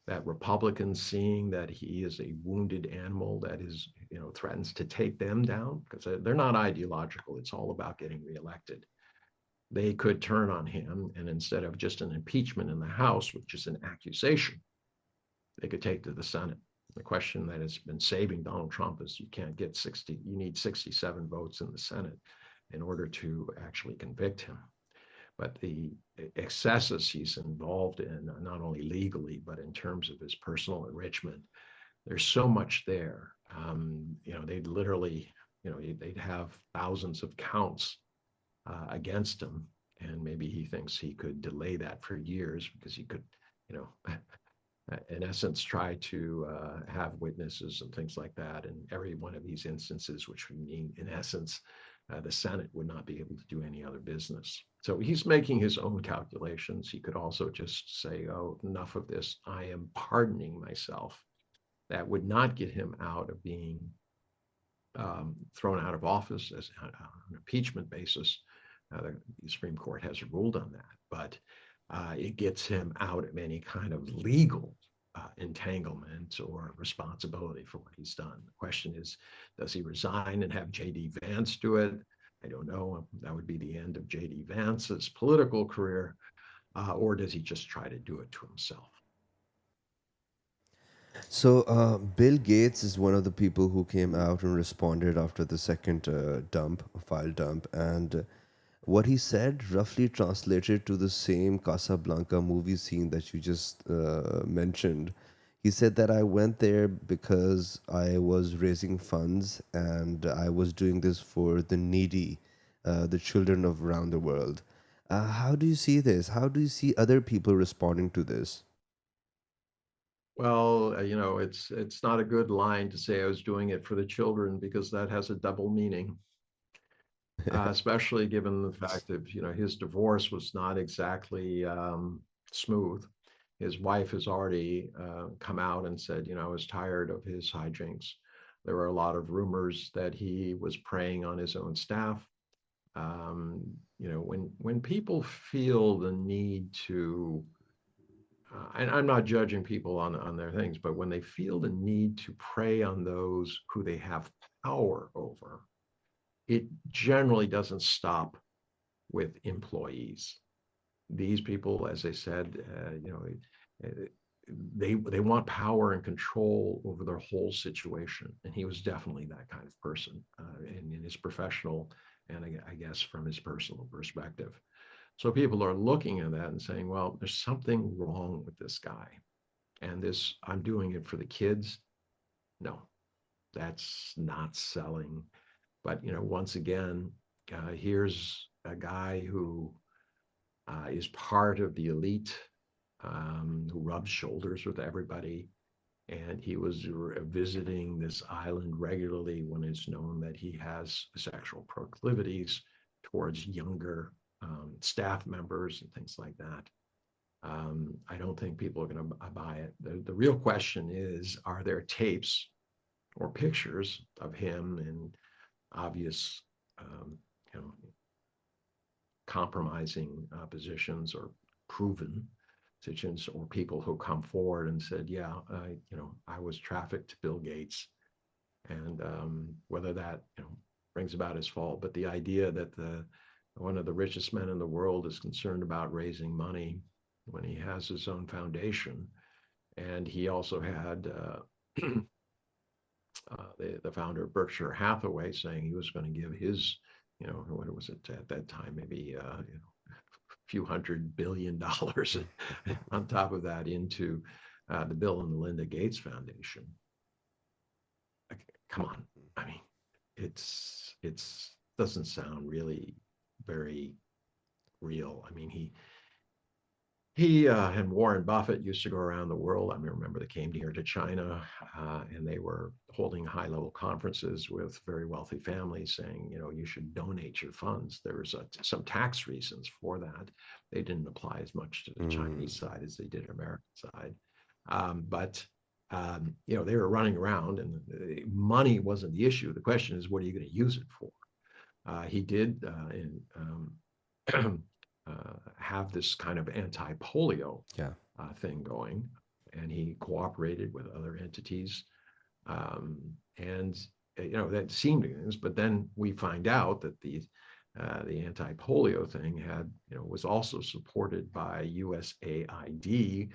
that Republicans, seeing that he is a wounded animal that is, threatens to take them down, because they're not ideological. It's all about getting reelected. They could turn on him, and instead of just an impeachment in the House, which is an accusation, they could take to the Senate. The question that has been saving Donald Trump is you can't get 60, you need 67 votes in the Senate in order to actually convict him. But the excesses he's involved in, not only legally, but in terms of his personal enrichment, there's so much there. They'd literally, they'd have thousands of counts against him. And maybe he thinks he could delay that for years because he could, in essence, try to have witnesses and things like that. And every one of these instances, which would mean, in essence, the Senate would not be able to do any other business. So he's making his own calculations. He could also just say, oh, enough of this. I am pardoning myself. That would not get him out of being thrown out of office as on an impeachment basis. The Supreme Court has ruled on that. But it gets him out of any kind of legal entanglement or responsibility for what he's done. The question is, does he resign and have J.D. Vance do it? I don't know. That would be the end of J.D. Vance's political career. Or does he just try to do it to himself? So, Bill Gates is one of the people who came out and responded after the second file dump. And what he said roughly translated to the same Casablanca movie scene that you just mentioned. He said that I went there because I was raising funds and I was doing this for the needy, the children of around the world. How do you see this? How do you see other people responding to this? Well, it's not a good line to say I was doing it for the children because that has a double meaning, especially given the fact that his divorce was not exactly smooth. His wife has already come out and said, I was tired of his hijinks. There were a lot of rumors that he was preying on his own staff. When people feel the need to, and I'm not judging people on their things, but when they feel the need to prey on those who they have power over, it generally doesn't stop with employees. These people, as I said, they want power and control over their whole situation, and he was definitely that kind of person in his professional and I guess from his personal perspective. So people are looking at that and saying, well, there's something wrong with this guy, and this I'm doing it for the kids. No, that's not selling. But once again, here's a guy who is part of the elite, who rubs shoulders with everybody. And he was visiting this island regularly when it's known that he has sexual proclivities towards younger staff members and things like that. I don't think people are going to buy it. The real question is, are there tapes or pictures of him in obvious, um, you know, compromising positions or proven situations, or people who come forward and said, yeah, I was trafficked to Bill Gates, and whether that brings about his fault. But the idea that one of the richest men in the world is concerned about raising money when he has his own foundation, and he also had the founder of Berkshire Hathaway saying he was going to give his, what was it at that time, maybe a few $100 billion on top of that into the Bill and Melinda Gates Foundation. Come on, I mean, it's doesn't sound really very real. I mean, he and Warren Buffett used to go around the world. I remember they came here to China, and they were holding high-level conferences with very wealthy families saying, you should donate your funds. There was some tax reasons for that. They didn't apply as much to the Chinese side as they did American side. But they were running around, and money wasn't the issue. The question is, what are you going to use it for? He did have this kind of anti-polio thing going, and he cooperated with other entities, and that seemed things. But then we find out that the anti-polio thing was also supported by USAID,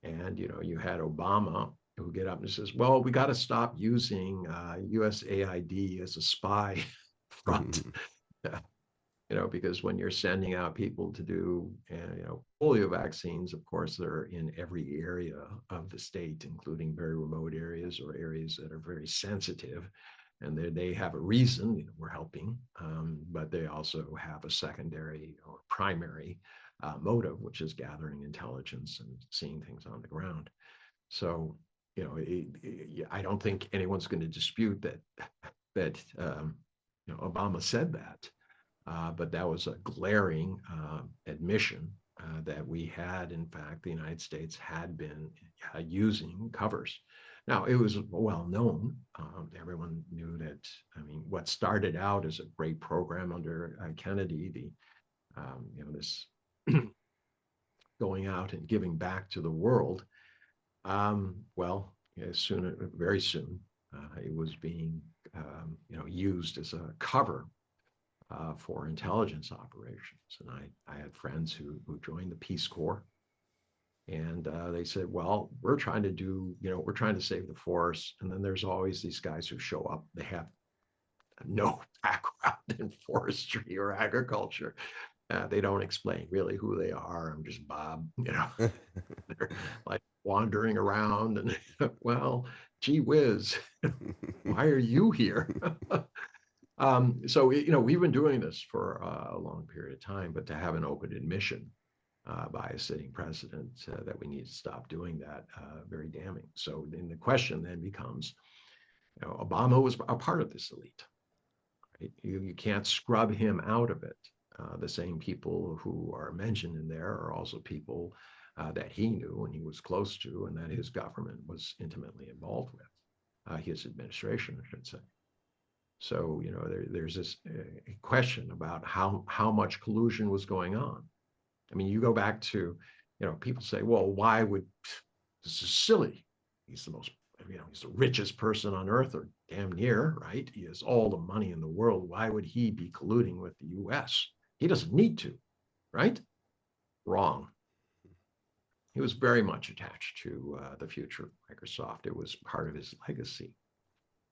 and you had Obama who get up and says, well, we got to stop using USAID as a spy front. Because when you're sending out people to do, polio vaccines, of course, they're in every area of the state, including very remote areas or areas that are very sensitive. And they have a reason, we're helping, but they also have a secondary or primary motive, which is gathering intelligence and seeing things on the ground. So, I don't think anyone's going to dispute that Obama said that. But that was a glaring admission that we had, in fact, the United States had been using covers. Now, it was well known. Everyone knew that. I mean, what started out as a great program under Kennedy, this going out and giving back to the world. Very soon, it was being used as a cover for intelligence operations. And I had friends who joined the Peace Corps, and they said, well, we're trying to save the forest. And then there's always these guys who show up. They have no background in forestry or agriculture. They don't explain really who they are. I'm just Bob, they're like wandering around and, well, gee whiz, why are you here? So, we've been doing this for a long period of time, but to have an open admission by a sitting president that we need to stop doing that, very damning. So then the question then becomes, Obama was a part of this elite. Right? You can't scrub him out of it. The same people who are mentioned in there are also people that he knew and he was close to, and that his government was intimately involved with, his administration, I should say. So, there's this question about how much collusion was going on. I mean, you go back to, people say, well, why would, this is silly. He's the most, he's the richest person on earth, or damn near, right? He has all the money in the world. Why would he be colluding with the US? He doesn't need to, right? Wrong. He was very much attached to the future of Microsoft. It was part of his legacy.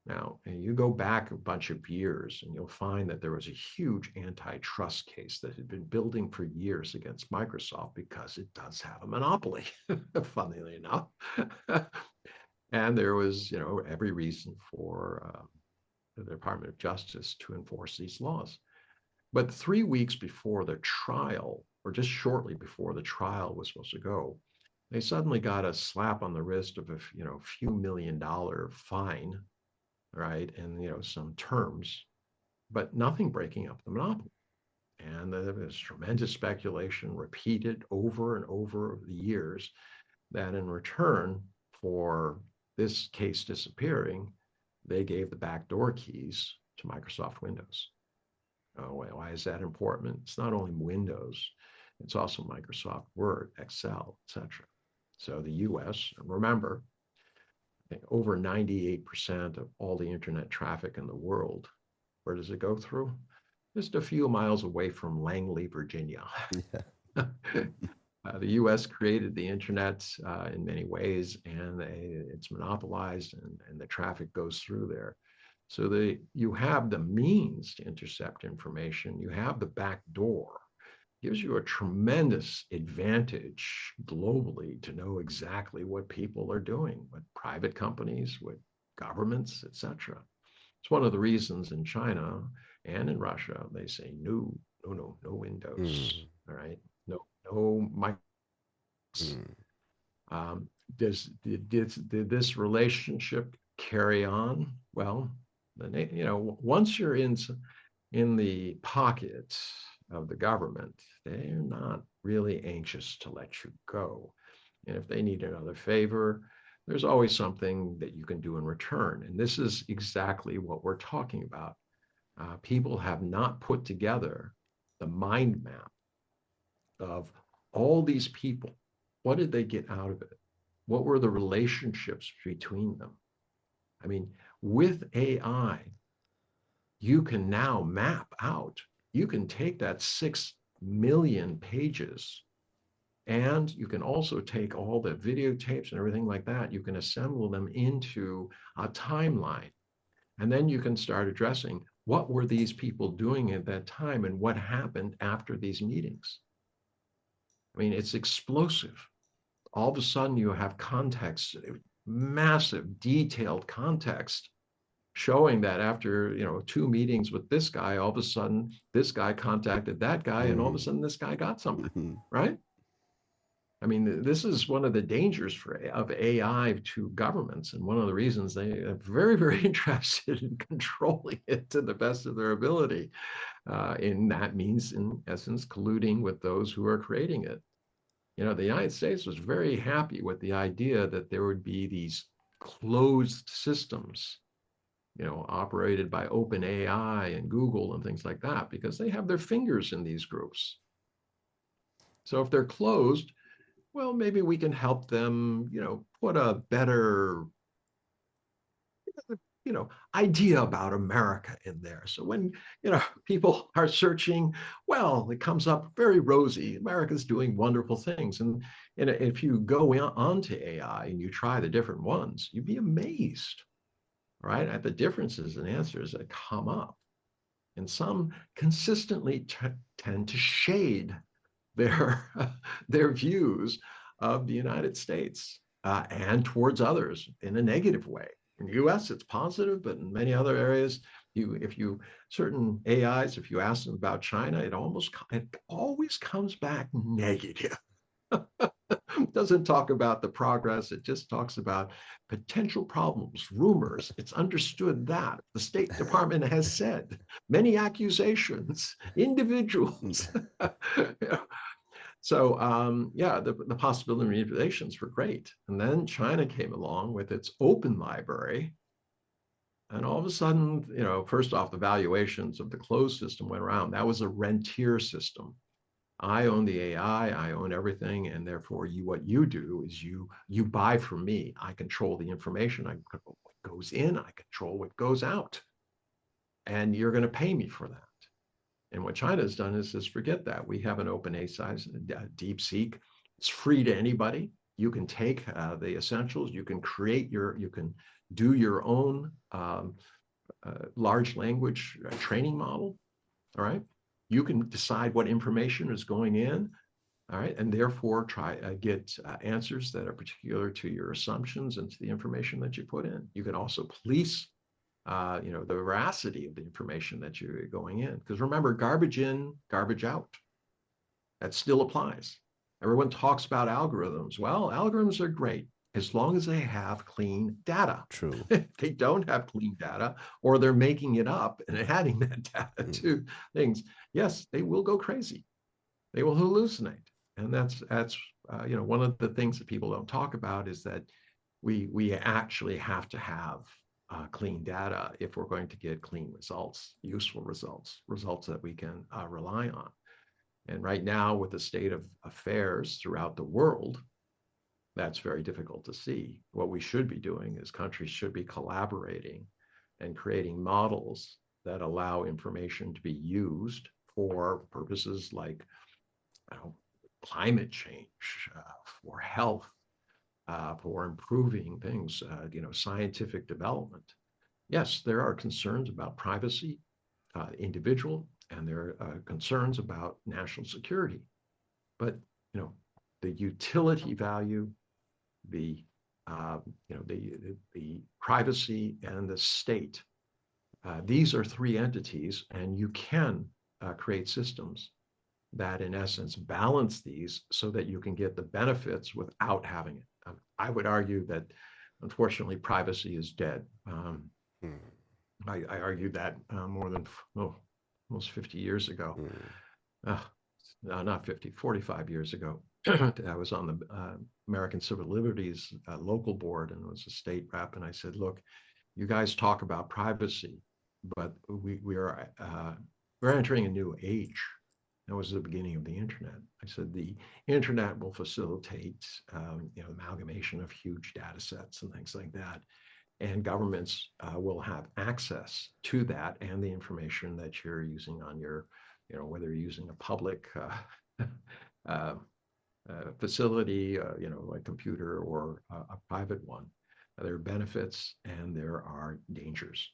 Now, you go back a bunch of years and you'll find that there was a huge antitrust case that had been building for years against Microsoft because it does have a monopoly, funnily enough. And there was, every reason for the Department of Justice to enforce these laws. But 3 weeks before the trial, or just shortly before the trial was supposed to go, they suddenly got a slap on the wrist of a few $1,000,000 fine, right? And some terms, but nothing breaking up the monopoly. And there was tremendous speculation repeated over and over the years that in return for this case disappearing, they gave the backdoor keys to Microsoft Windows. Oh, why is that important? It's not only Windows, it's also Microsoft Word, Excel, etc. So the US, remember, over 98% of all the internet traffic in the world, where does it go through? Just a few miles away from Langley, Virginia. Yeah. The US created the internet in many ways, and it's monopolized, and the traffic goes through there. So you have the means to intercept information. You have the back door. Gives you a tremendous advantage globally to know exactly what people are doing, what private companies, what governments, etc. It's one of the reasons in China and in Russia they say no, no, no, no Windows. All right, no Microsoft. Um, did this relationship carry on? Well, once you're in the pocket of the government, they're not really anxious to let you go. And if they need another favor, there's always something that you can do in return. And this is exactly what we're talking about. People have not put together the mind map of all these people. What did they get out of it? What were the relationships between them? I mean, with AI, you can now map out, you can take that 6 million pages, and you can also take all the videotapes and everything like that. You can assemble them into a timeline. And then you can start addressing what were these people doing at that time and what happened after these meetings. I mean, it's explosive. All of a sudden, you have context, massive, detailed context showing that after 2 meetings with this guy, all of a sudden this guy contacted that guy, and all of a sudden this guy got something, right? I mean, this is one of the dangers of AI to governments, and one of the reasons they are very, very interested in controlling it to the best of their ability. And that means, in essence, colluding with those who are creating it. The United States was very happy with the idea that there would be these closed systems, operated by OpenAI and Google and things like that, because they have their fingers in these groups. So if they're closed, well, maybe we can help them, put a better, idea about America in there. So when, people are searching, well, it comes up very rosy. America's doing wonderful things. And if you go onto AI and you try the different ones, you'd be amazed, right, at the differences in answers that come up. And some consistently tend to shade their their views of the United States and towards others in a negative way. In the U.S., it's positive, but in many other areas, certain AIs, if you ask them about China, it always comes back negative. Doesn't talk about the progress. It just talks about potential problems, rumors. It's understood that the State Department has said many accusations, individuals. So the possibility of manipulations were great. And then China came along with its open library. And all of a sudden, first off, the valuations of the closed system went around. That was a rentier system. I own the AI, I own everything, and therefore what you do is you buy from me. I control the information, I control what goes in, I control what goes out. And you're going to pay me for that. And what China's done is forget that. We have an open ASICE, DeepSeek. It's free to anybody. You can take the essentials. You can you can do your own large language training model. All right. You can decide what information is going in. All right. And therefore try get answers that are particular to your assumptions and to the information that you put in. You can also police the veracity of the information that you're going in. Because remember, garbage in, garbage out. That still applies. Everyone talks about algorithms. Well, algorithms are great as long as they have clean data. True. If they don't have clean data, or they're making it up and adding that data to things, yes, they will go crazy. They will hallucinate. And that's one of the things that people don't talk about is that we actually have to have clean data if we're going to get clean results, useful results, results that we can rely on. And right now, with the state of affairs throughout the world, that's very difficult to see. What we should be doing is countries should be collaborating and creating models that allow information to be used for purposes like climate change, for health, for improving things, scientific development. Yes, there are concerns about privacy, individual, and there are concerns about national security. But the utility value, the the privacy, and the state. These are three entities, and you can create systems that, in essence, balance these so that you can get the benefits without having it. I would argue that, unfortunately, privacy is dead. I argued that more than almost 50 years ago. No, not 50, 45 years ago. I was on the American Civil Liberties local board and was a state rep. And I said, look, you guys talk about privacy, but we're entering a new age. That was the beginning of the internet. I said the internet will facilitate amalgamation of huge data sets and things like that. And governments will have access to that and the information that you're using on your, whether you're using a public facility, like computer, or a private one. There are benefits and there are dangers.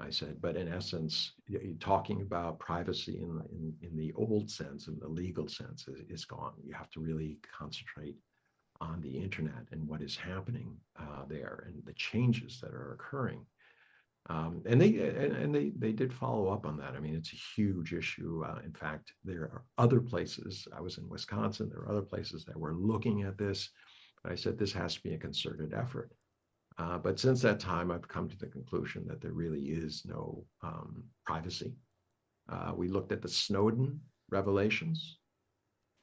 I said, but in essence, talking about privacy in the old sense, in the legal sense, is gone. You have to really concentrate on the internet and what is happening there and the changes that are occurring. And they did follow up on that. I mean, it's a huge issue. In fact, there are other places. I was in Wisconsin. There are other places that were looking at this. But I said this has to be a concerted effort. But since that time, I've come to the conclusion that there really is no privacy. We looked at the Snowden revelations,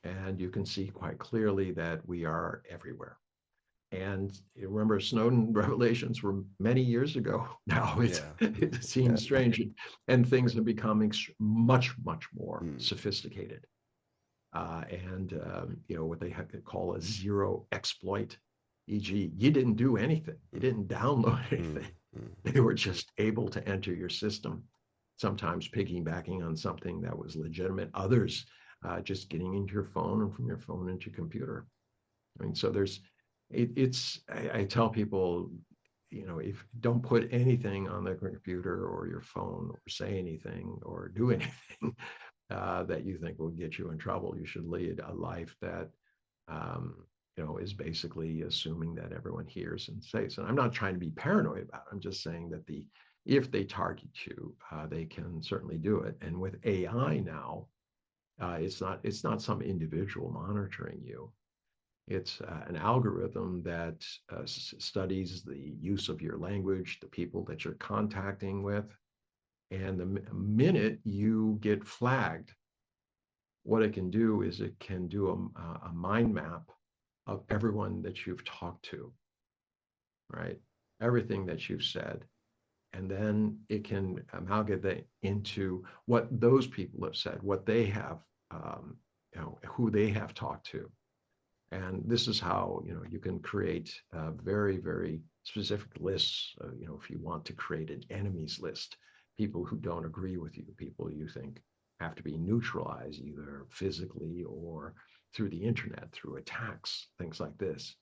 and you can see quite clearly that we are everywhere. And remember, Snowden revelations were many years ago. Now it seems strange, and things have become much, much more sophisticated. What they have to call a zero exploit, e.g., you didn't do anything, you didn't download anything. They were just able to enter your system, sometimes piggybacking on something that was legitimate. Others just getting into your phone and from your phone into your computer. I mean, so I tell people, if don't put anything on the computer or your phone or say anything or do anything that you think will get you in trouble. You should lead a life that, is basically assuming that everyone hears and says. And I'm not trying to be paranoid about it. I'm just saying that if they target you, they can certainly do it. And with AI now, it's not some individual monitoring you. It's an algorithm that studies the use of your language, the people that you're contacting with. And the minute you get flagged, what it can do is it can do a mind map of everyone that you've talked to, right? Everything that you've said. And then it can amalgamate into what those people have said, what they have, who they have talked to. And this is how you can create very, very specific lists. If you want to create an enemies list, people who don't agree with you, people you think have to be neutralized either physically or through the internet, through attacks, things like this.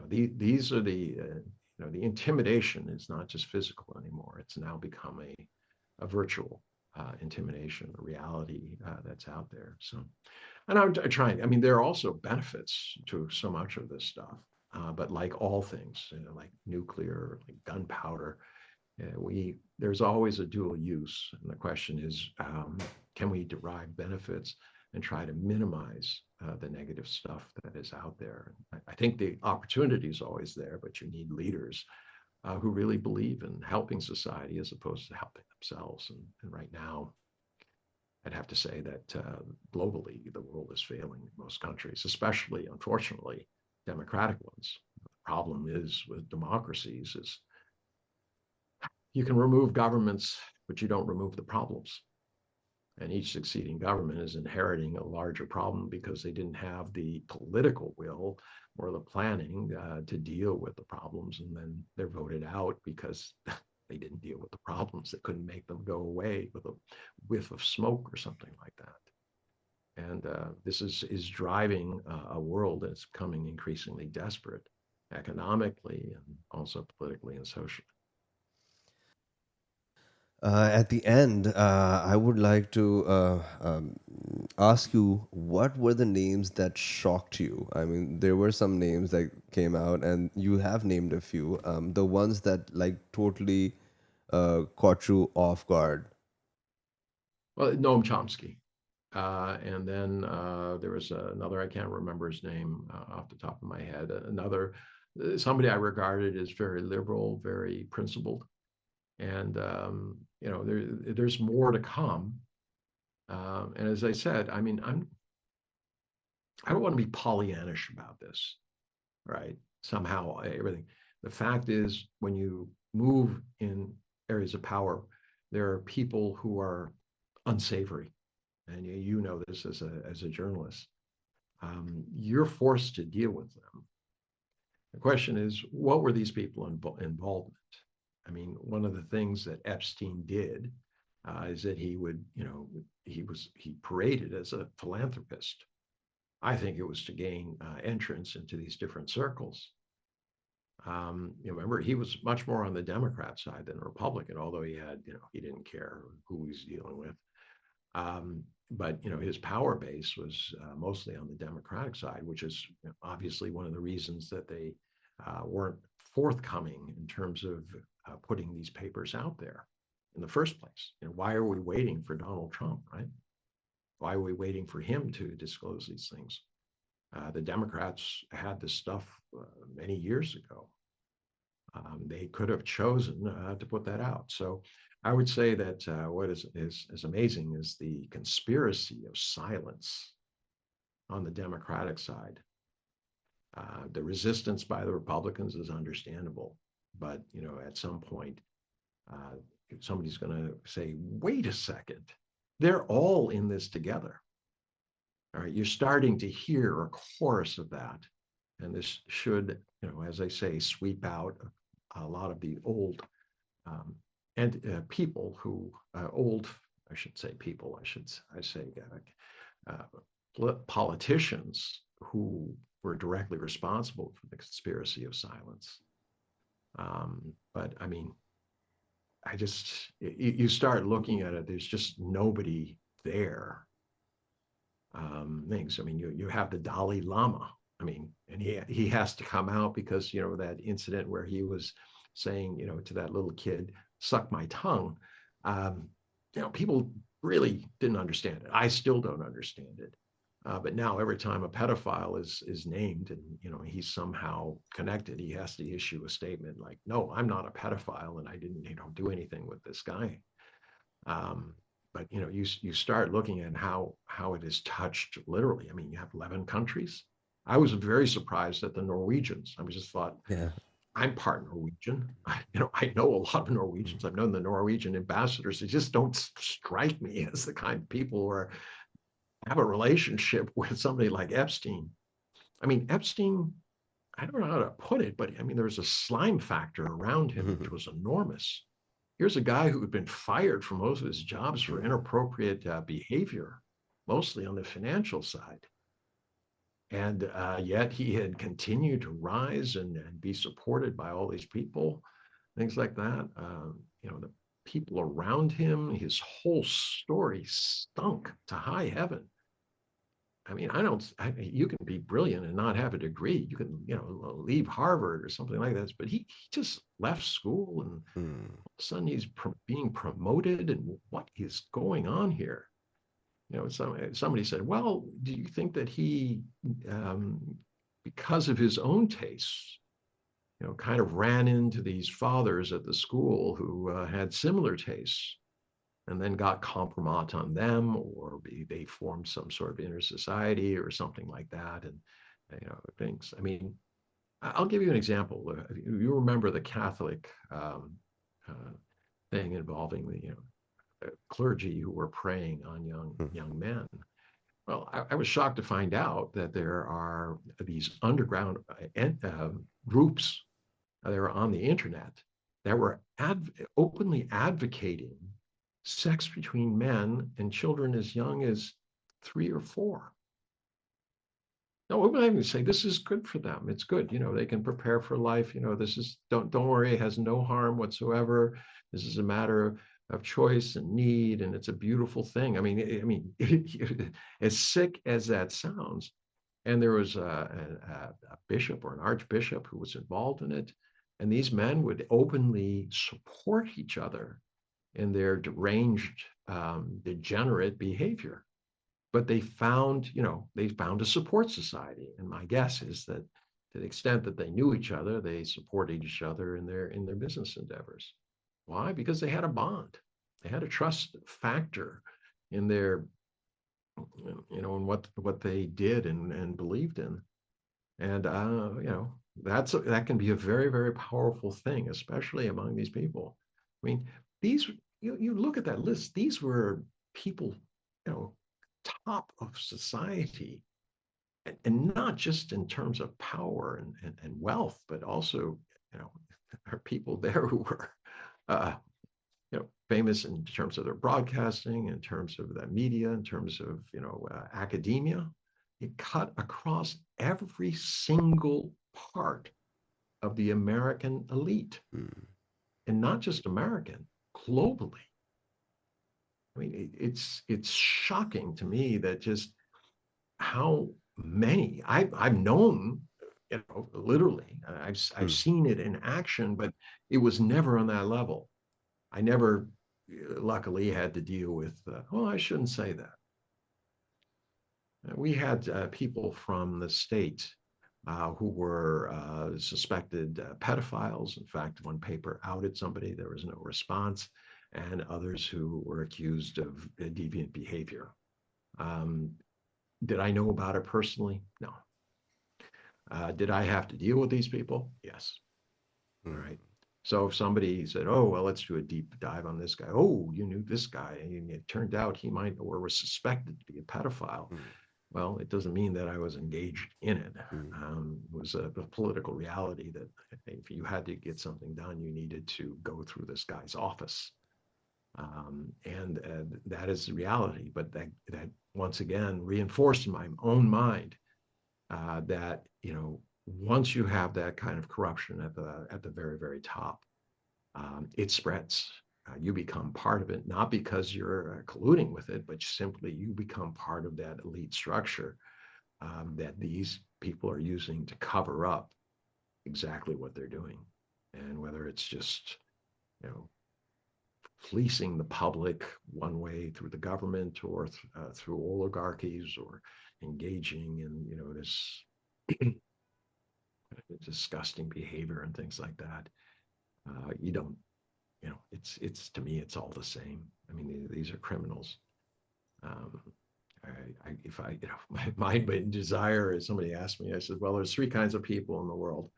These are the intimidation is not just physical anymore. It's now become a virtual intimidation, a reality that's out there. So, and I'm trying. I mean, there are also benefits to so much of this stuff, but like all things, like nuclear, like gunpowder, there's always a dual use, and the question is, can we derive benefits and try to minimize the negative stuff that is out there? I think the opportunity is always there, but you need leaders who really believe in helping society as opposed to helping themselves. And right now, I'd have to say that globally, the world is failing in most countries, especially, unfortunately, democratic ones. The problem is with democracies is you can remove governments, but you don't remove the problems. And each succeeding government is inheriting a larger problem because they didn't have the political will or the planning to deal with the problems. And then they're voted out because they didn't deal with the problems. They couldn't make them go away with a whiff of smoke or something like that. And this is driving a world that's becoming increasingly desperate economically and also politically and socially. At the end, I would like to ask you what were the names that shocked you? I mean, there were some names that came out, and you have named a few. The ones that like totally caught you off guard. Well, Noam Chomsky. And then there was another, I can't remember his name off the top of my head, another, somebody I regarded as very liberal, very principled. And, there's more to come. And as I said, I mean, I don't want to be Pollyannish about this, right? Somehow everything. The fact is, when you move in areas of power, there are people who are unsavory, and you know this as a journalist. You're forced to deal with them. The question is, what were these people involved in? I mean, one of the things that Epstein did is that he paraded as a philanthropist. I think it was to gain entrance into these different circles. Remember, he was much more on the Democrat side than a Republican, although he didn't care who he's dealing with. But his power base was mostly on the Democratic side, which is obviously one of the reasons that they weren't forthcoming in terms of putting these papers out there in the first place. Why are we waiting for Donald Trump, right? Why are we waiting for him to disclose these things? The Democrats had this stuff many years ago. They could have chosen to put that out. So I would say that what is amazing is the conspiracy of silence on the Democratic side. The resistance by the Republicans is understandable, but at some point, somebody's going to say, "Wait a second, they're all in this together." All right, you're starting to hear a chorus of that, and this should, as I say, sweep out a lot of the old and people who old. I should say people. I say politicians who were directly responsible for the conspiracy of silence. But I mean, you start looking at it. There's just nobody there. Things. I mean, you have the Dalai Lama. I mean, and he has to come out because that incident where he was saying to that little kid, "Suck my tongue." People really didn't understand it. I still don't understand it. But now every time a pedophile is named and he's somehow connected, he has to issue a statement like, "No, I'm not a pedophile, and I didn't do anything with this guy." But you start looking at how it is touched literally. I mean, you have 11 countries. I was very surprised at the Norwegians. I just thought, Yeah. I'm part Norwegian. I know a lot of Mm. Norwegians. I've known the Norwegian ambassadors. They just don't strike me as the kind of people who have a relationship with somebody like Epstein. I mean, Epstein I don't know how to put it, but I mean, there was a slime factor around him, which was enormous. Here's a guy who had been fired from most of his jobs for inappropriate behavior, mostly on the financial side. And yet he had continued to rise and be supported by all these people, things like that. The people around him, his whole story stunk to high heaven. I mean, you can be brilliant and not have a degree. You can, leave Harvard or something like that. But he just left school and Mm. all of a sudden he's being promoted. And what is going on here? Somebody said, well, do you think that he, um, because of his own tastes, kind of ran into these fathers at the school who had similar tastes and then got compromise on them, or they formed some sort of inner society or something like that, and things. I mean, I'll give you an example. You remember the Catholic uh, thing involving the clergy who were preying on young men. Well, I was shocked to find out that there are these underground groups that are on the internet that were openly advocating sex between men and children as young as 3 or 4. No, we're not even say this is good for them. It's good. They can prepare for life. This is don't worry, it has no harm whatsoever. This is a matter of choice and need, and it's a beautiful thing. As sick as that sounds, and there was a bishop or an archbishop who was involved in it, and these men would openly support each other in their deranged, degenerate behavior. But they found a support society, and my guess is that to the extent that they knew each other, they supported each other in their business endeavors. Why? Because they had a bond, they had a trust factor in their, in what they did and believed in, and that can be a very, very powerful thing, especially among these people. I mean, these you look at that list; these were people, you know, top of society, and not just in terms of power and wealth, but also, you know, there are people there who were, uh, famous in terms of their broadcasting, in terms of the media, in terms of academia. It cut across every single part of the American elite, Mm. and not just American, globally. I mean, it's shocking to me that just how many I've known, literally. I've Mm. seen it in action, but it was never on that level. I never, luckily, had to deal with. Well, I shouldn't say that. We had people from the state who were suspected pedophiles. In fact, one paper outed somebody, there was no response, and others who were accused of deviant behavior. Um, did I know about it personally? No. Did I have to deal with these people? Yes. All Mm. right. So if somebody said, "Oh, well, let's do a deep dive on this guy," oh, you knew this guy, and it turned out he might or was suspected to be a pedophile. Mm. Well, it doesn't mean that I was engaged in it. Mm. It was a political reality that if you had to get something done, you needed to go through this guy's office. And that is the reality. But that once again reinforced in my own mind that once you have that kind of corruption at the very, very top, it spreads. You become part of it, not because you're colluding with it, but simply you become part of that elite structure that these people are using to cover up exactly what they're doing. And whether it's just, you know, fleecing the public one way through the government or through oligarchies, or engaging in, this disgusting behavior and things like that. You don't, it's to me, it's all the same. I mean, these are criminals. Um, if I, my desire is, somebody asked me, I said, well, there's 3 kinds of people in the world.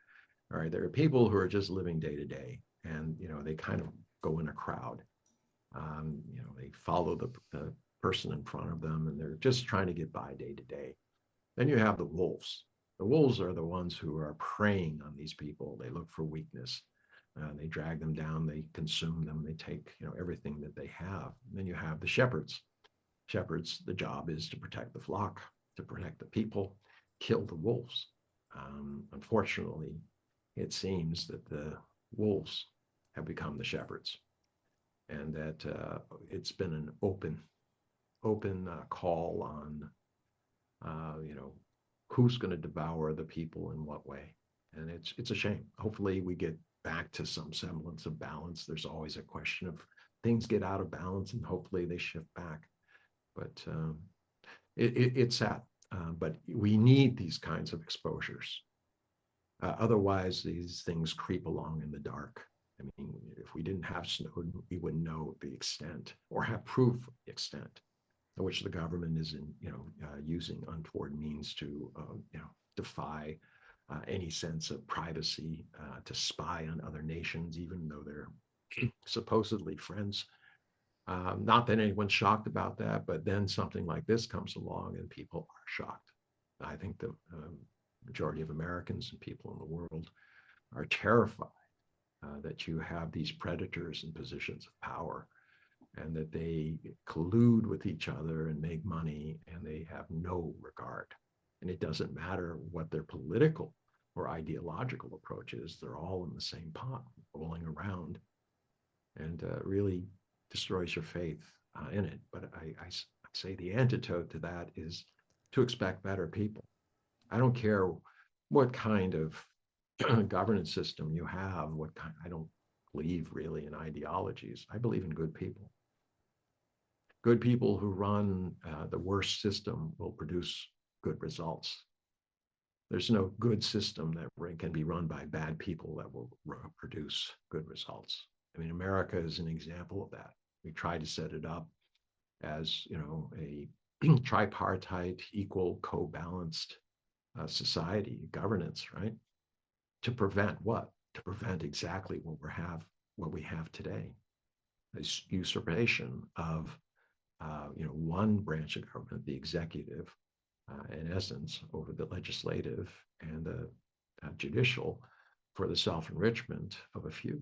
All right, there are people who are just living day to day, and they kind of go in a crowd. They follow the person in front of them, and they're just trying to get by day to day. Then you have the wolves. The wolves are the ones who are preying on these people. They look for weakness. They drag them down. They consume them. They take everything that they have. And then you have the shepherds. Shepherds, the job is to protect the flock, to protect the people, kill the wolves. Unfortunately, it seems that the wolves have become the shepherds, and that it's been an open call on who's going to devour the people in what way. And it's a shame. Hopefully we get back to some semblance of balance. There's always a question of things get out of balance, and hopefully they shift back. But it's sad. But we need these kinds of exposures. Otherwise, these things creep along in the dark. I mean, if we didn't have Snowden, we wouldn't know the extent or have proof of the extent in which the government is using untoward means to defy any sense of privacy, to spy on other nations, even though they're supposedly friends. Not that anyone's shocked about that, but then something like this comes along and people are shocked. I think the majority of Americans and people in the world are terrified that you have these predators in positions of power, and that they collude with each other and make money, and they have no regard. And it doesn't matter what their political or ideological approach is, they're all in the same pot, rolling around, and really destroys your faith in it. But I say the antidote to that is to expect better people. I don't care what kind of governance system you have, I don't believe really in ideologies. I believe in good people. Good people who run the worst system will produce good results. There's no good system that can be run by bad people that will produce good results. I mean, America is an example of that. We tried to set it up as a tripartite, equal, co-balanced society governance, right? To prevent what? To prevent exactly what we have today, this usurpation of one branch of government, the executive, in essence, over the legislative and the judicial, for the self-enrichment of a few.